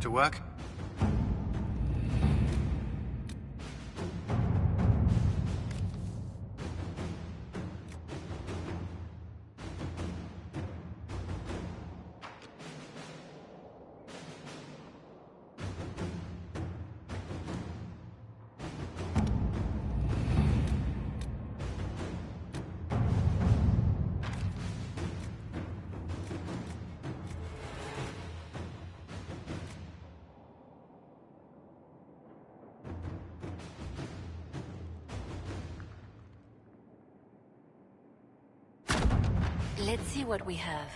To work? Let's see what we have.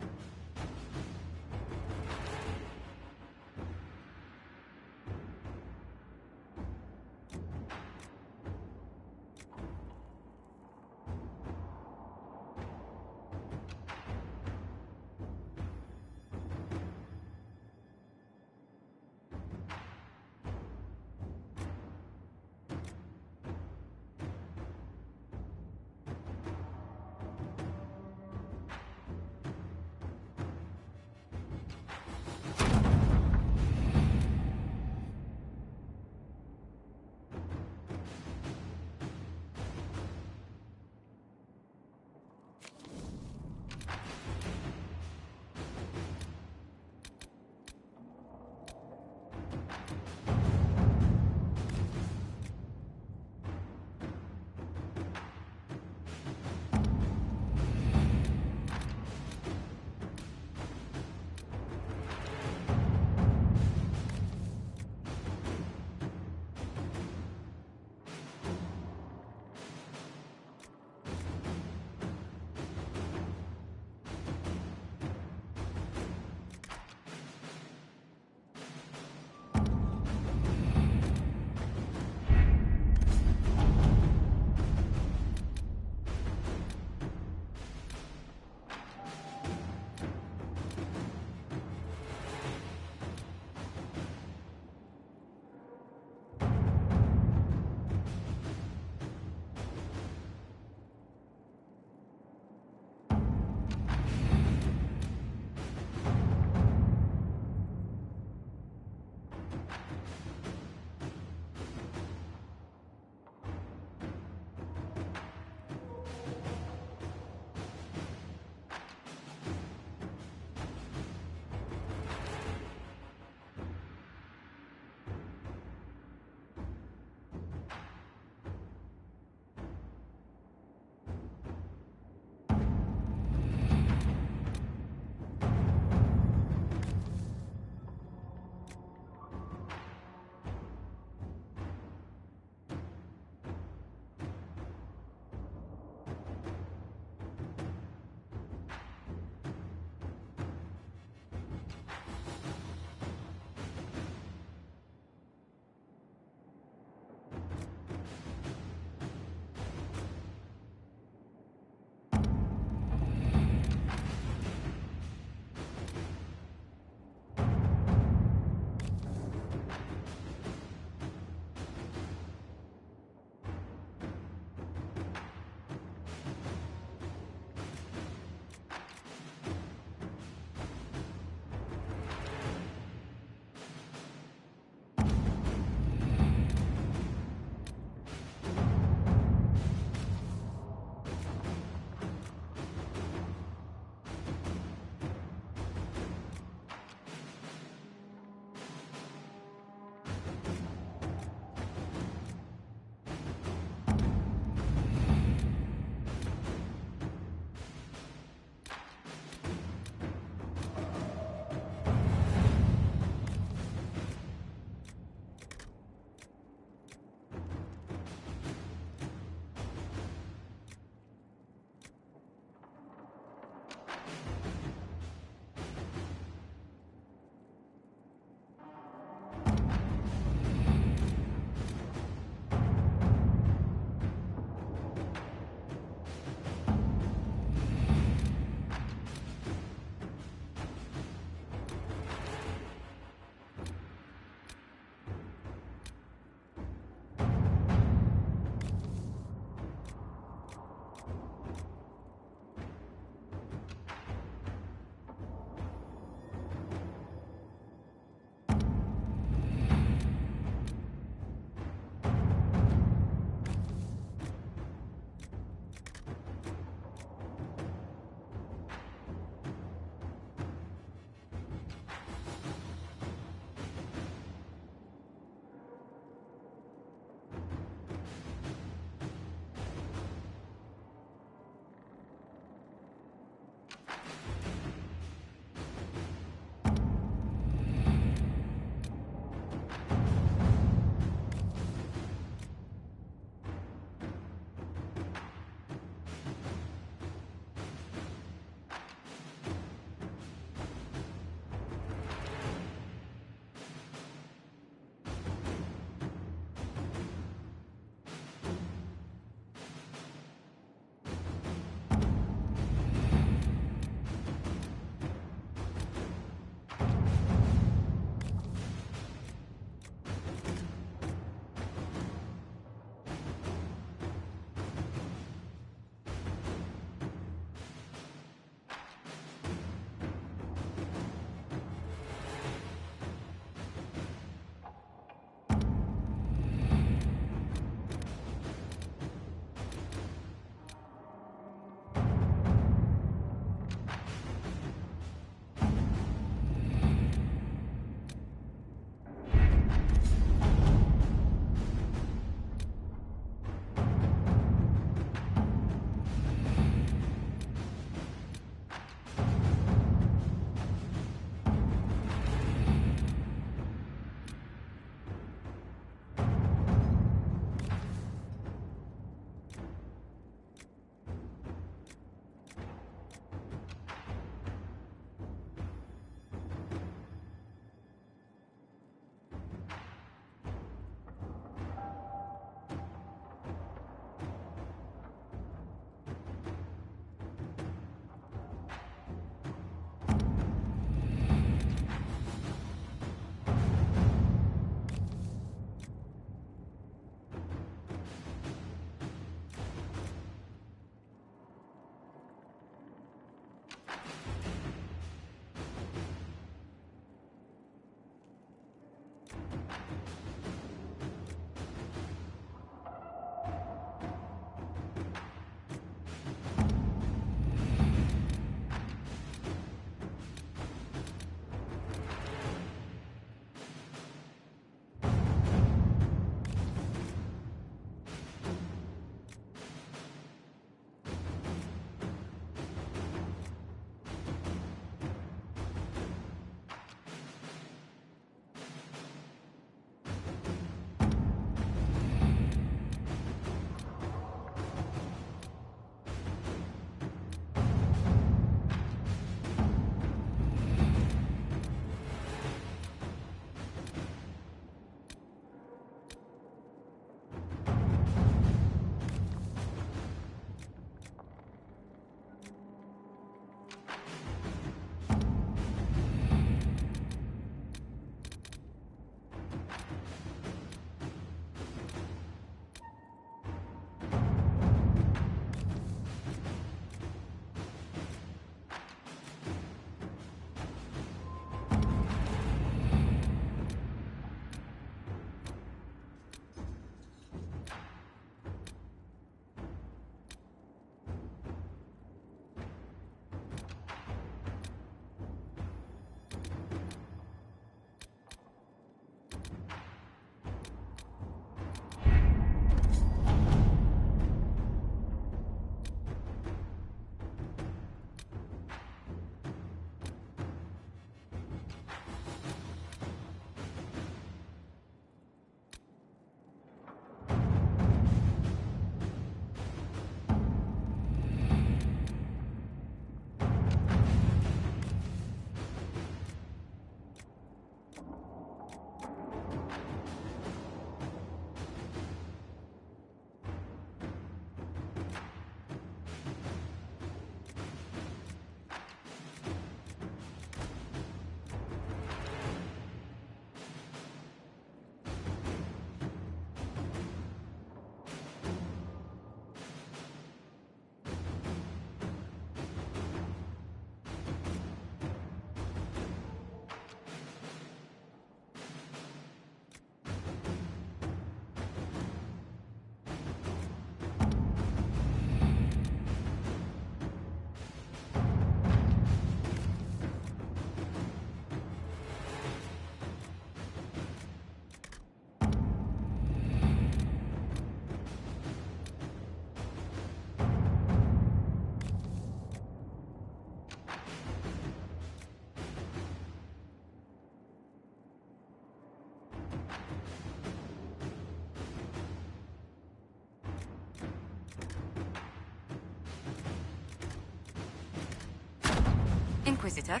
Inquisitor.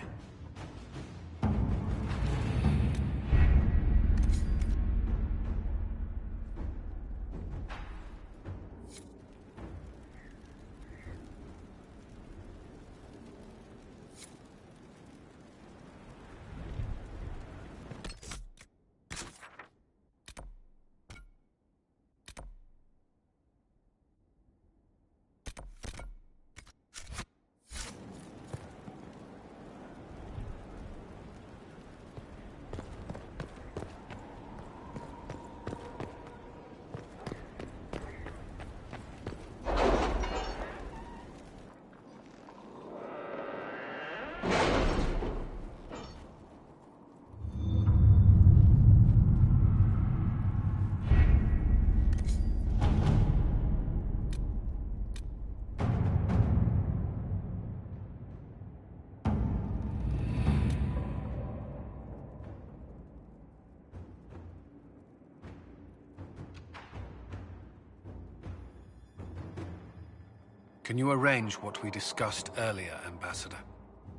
Can you arrange what we discussed earlier, Ambassador?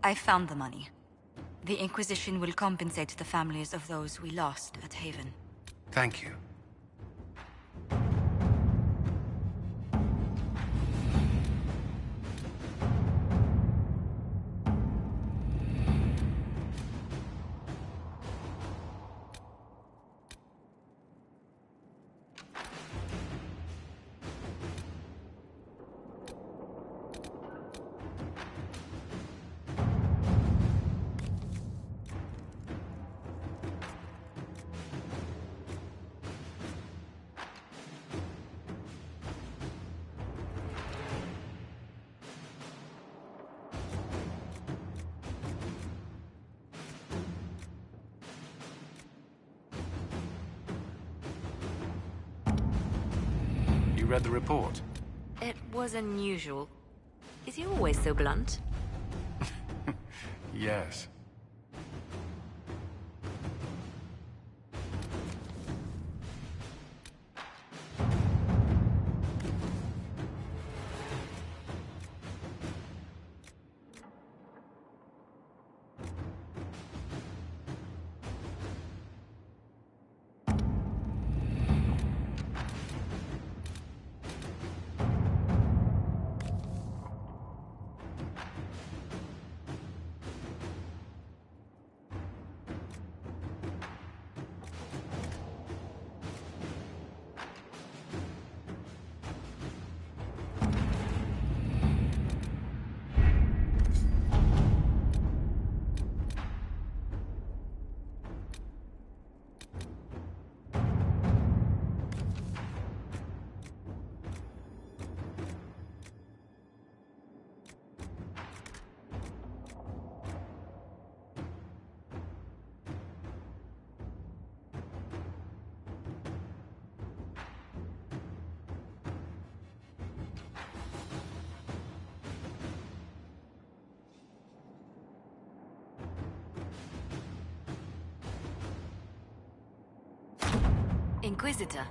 I found the money. The Inquisition will compensate the families of those we lost at Haven. Thank you. You read the report? It was unusual. Is he always so blunt? Yes. Inquisitor.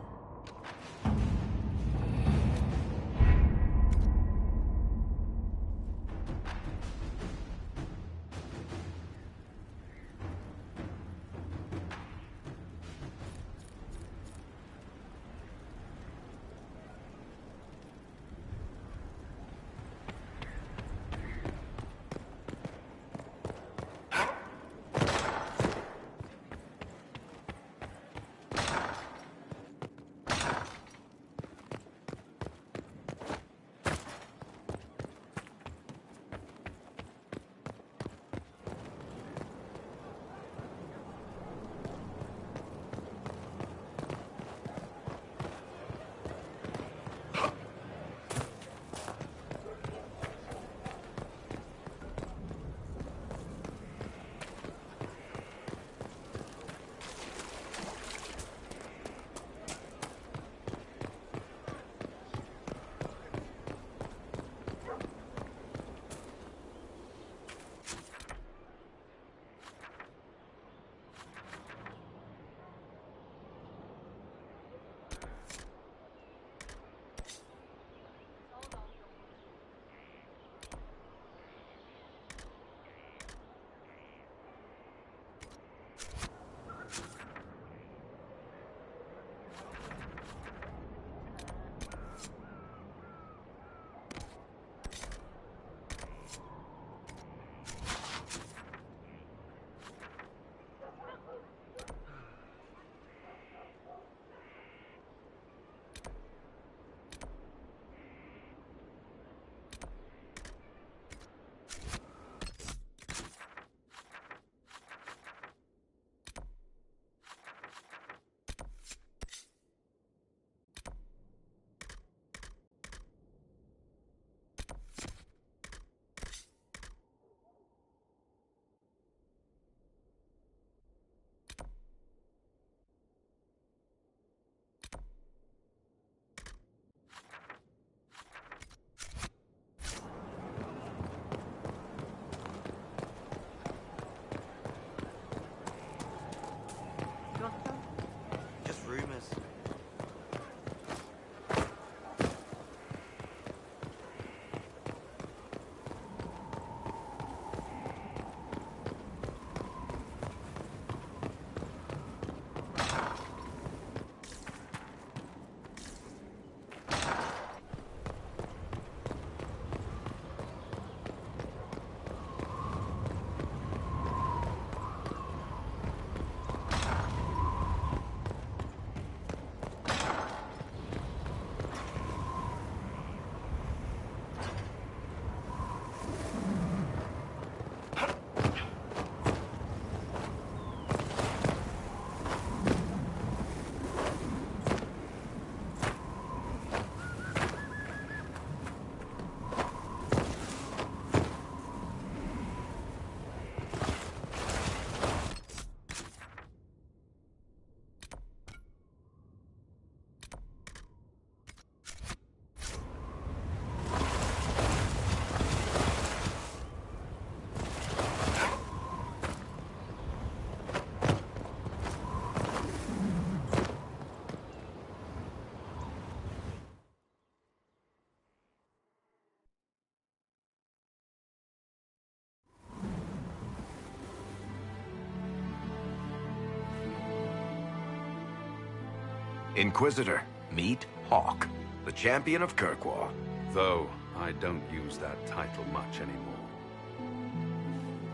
Inquisitor, meet Hawk, the champion of Kirkwall. Though, I don't use that title much anymore.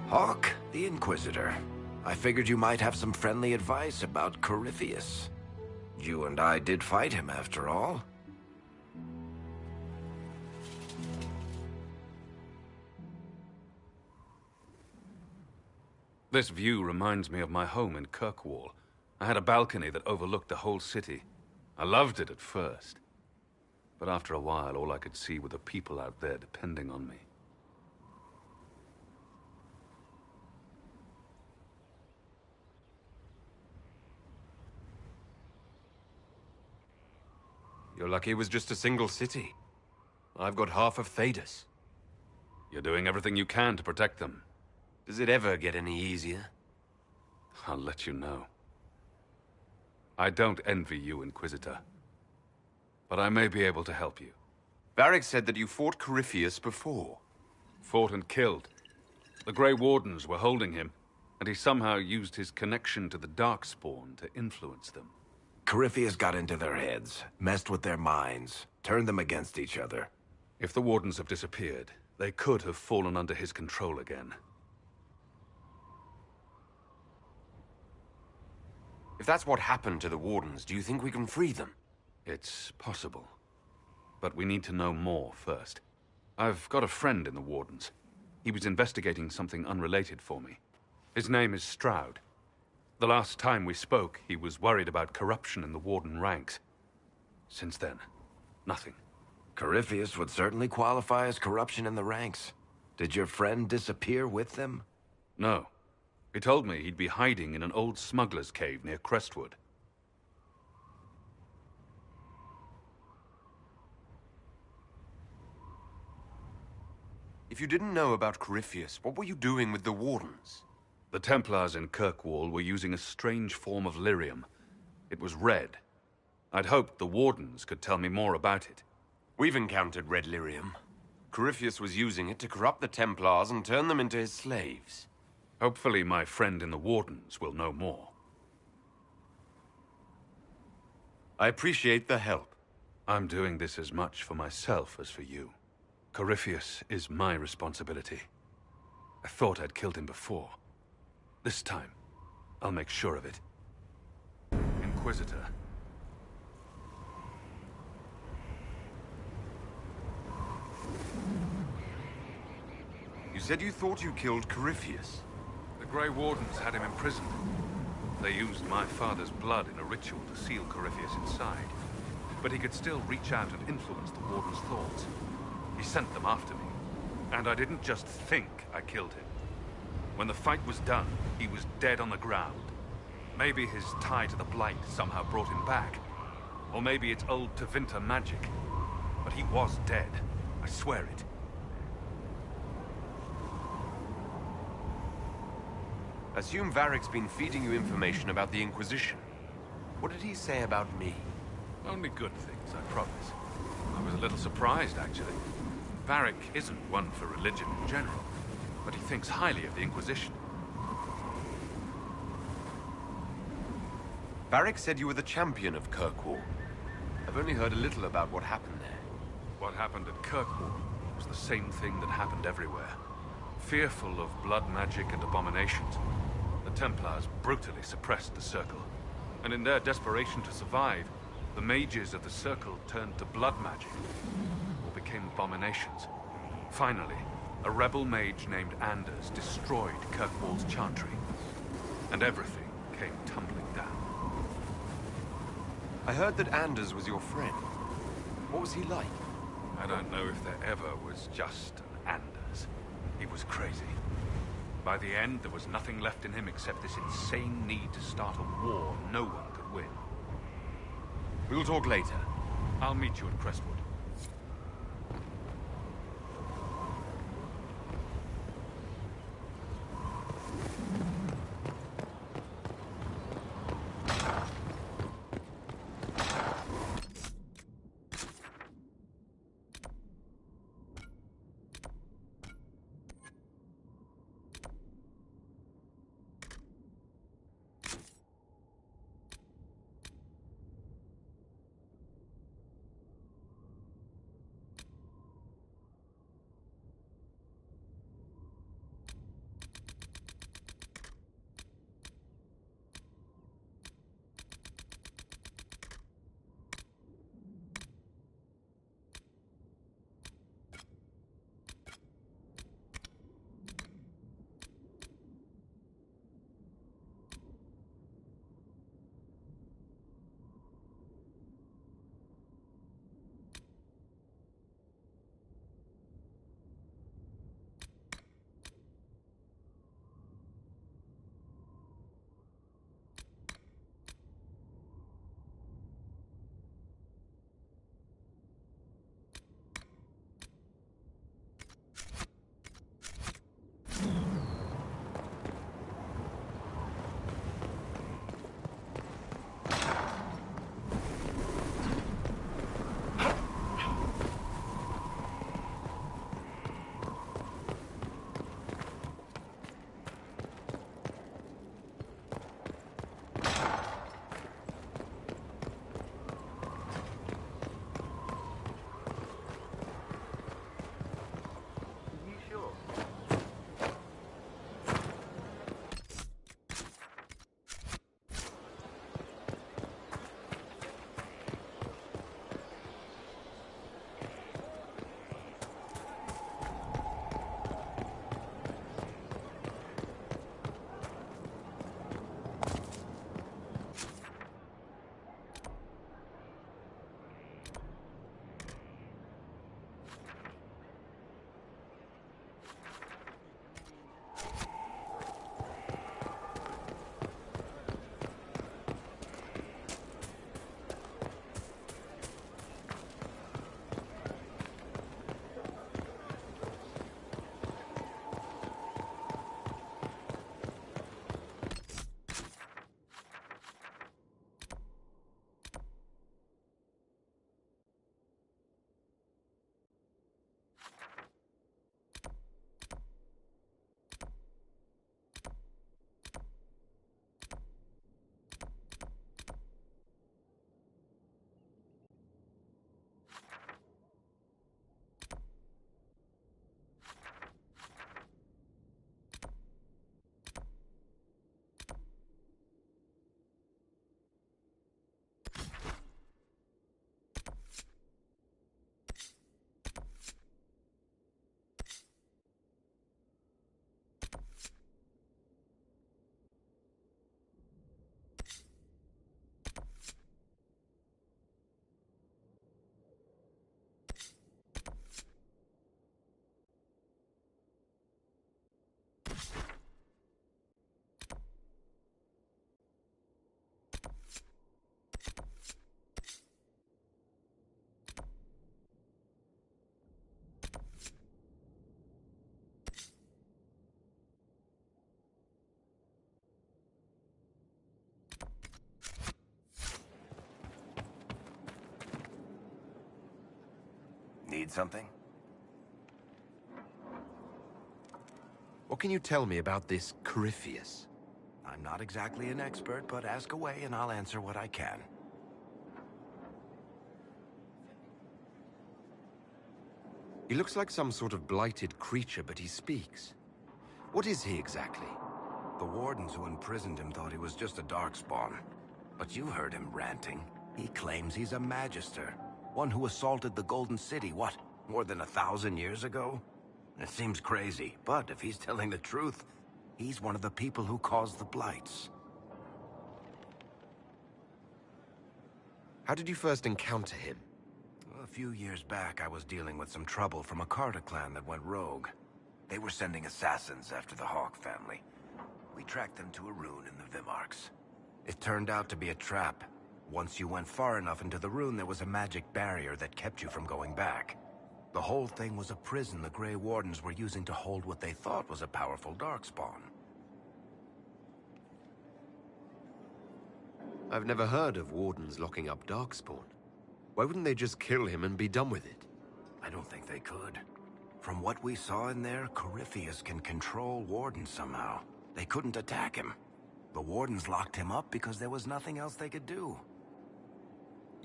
Hawk, the Inquisitor. I figured you might have some friendly advice about Corypheus. You and I did fight him, after all. This view reminds me of my home in Kirkwall. I had a balcony that overlooked the whole city. I loved it at first. But after a while, all I could see were the people out there depending on me. You're lucky it was just a single city. I've got half of Thedas. You're doing everything you can to protect them. Does it ever get any easier? I'll let you know. I don't envy you, Inquisitor. But I may be able to help you. Varric said that you fought Corypheus before. Fought and killed. The Grey Wardens were holding him, and he somehow used his connection to the Darkspawn to influence them. Corypheus got into their heads, messed with their minds, turned them against each other. If the Wardens have disappeared, they could have fallen under his control again. If that's what happened to the Wardens, do you think we can free them? It's possible. But we need to know more first. I've got a friend in the Wardens. He was investigating something unrelated for me. His name is Stroud. The last time we spoke, he was worried about corruption in the Warden ranks. Since then, nothing. Corypheus would certainly qualify as corruption in the ranks. Did your friend disappear with them? No. He told me he'd be hiding in an old smuggler's cave near Crestwood. If you didn't know about Corypheus, what were you doing with the Wardens? The Templars in Kirkwall were using a strange form of lyrium. It was red. I'd hoped the Wardens could tell me more about it. We've encountered red lyrium. Corypheus was using it to corrupt the Templars and turn them into his slaves. Hopefully my friend in the Wardens will know more. I appreciate the help. I'm doing this as much for myself as for you. Corypheus is my responsibility. I thought I'd killed him before. This time, I'll make sure of it. Inquisitor. You said you thought you killed Corypheus. The Grey Wardens had him imprisoned. They used my father's blood in a ritual to seal Corypheus inside. But he could still reach out and influence the Warden's thoughts. He sent them after me. And I didn't just think I killed him. When the fight was done, he was dead on the ground. Maybe his tie to the Blight somehow brought him back. Or maybe it's old Tevinter magic. But he was dead. I swear it. Assume Varric's been feeding you information about the Inquisition. What did he say about me? Only good things, I promise. I was a little surprised, actually. Varric isn't one for religion in general, but he thinks highly of the Inquisition. Varric said you were the champion of Kirkwall. I've only heard a little about what happened there. What happened at Kirkwall was the same thing that happened everywhere. Fearful of blood magic and abominations, the Templars brutally suppressed the Circle. And in their desperation to survive, the mages of the Circle turned to blood magic, or became abominations. Finally, a rebel mage named Anders destroyed Kirkwall's chantry, and everything came tumbling down. I heard that Anders was your friend. What was he like? I don't know if there ever was just an Anders. He was crazy. By the end, there was nothing left in him except this insane need to start a war no one could win. We'll talk later. I'll meet you at Crestwood. Need something? What can you tell me about this Corypheus? I'm not exactly an expert, but ask away and I'll answer what I can. He looks like some sort of blighted creature, but he speaks. What is he exactly? The wardens who imprisoned him thought he was just a darkspawn. But you heard him ranting. He claims he's a magister. One who assaulted the Golden City, what, more than 1,000 years ago? It seems crazy, but if he's telling the truth, he's one of the people who caused the blights. How did you first encounter him? A few years back, I was dealing with some trouble from a Carter clan that went rogue. They were sending assassins after the Hawk family. We tracked them to a rune in the Vimarks. It turned out to be a trap. Once you went far enough into the rune, there was a magic barrier that kept you from going back. The whole thing was a prison the Grey Wardens were using to hold what they thought was a powerful darkspawn. I've never heard of wardens locking up darkspawn. Why wouldn't they just kill him and be done with it? I don't think they could. From what we saw in there, Corypheus can control wardens somehow. They couldn't attack him. The wardens locked him up because there was nothing else they could do.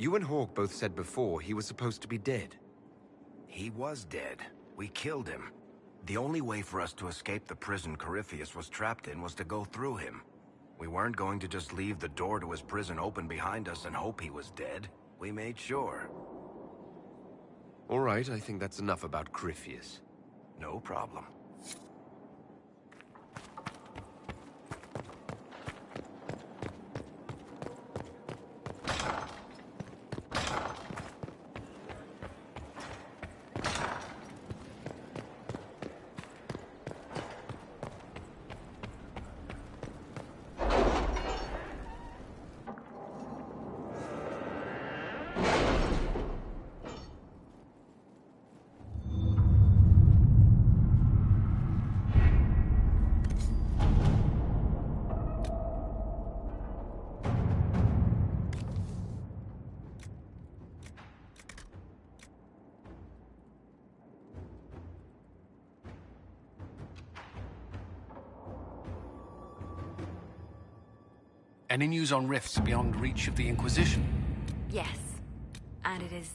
You and Hawk both said before he was supposed to be dead. He was dead. We killed him. The only way for us to escape the prison Corypheus was trapped in was to go through him. We weren't going to just leave the door to his prison open behind us and hope he was dead. We made sure. All right, I think that's enough about Corypheus. No problem. Any news on rifts beyond reach of the Inquisition? Yes. And it is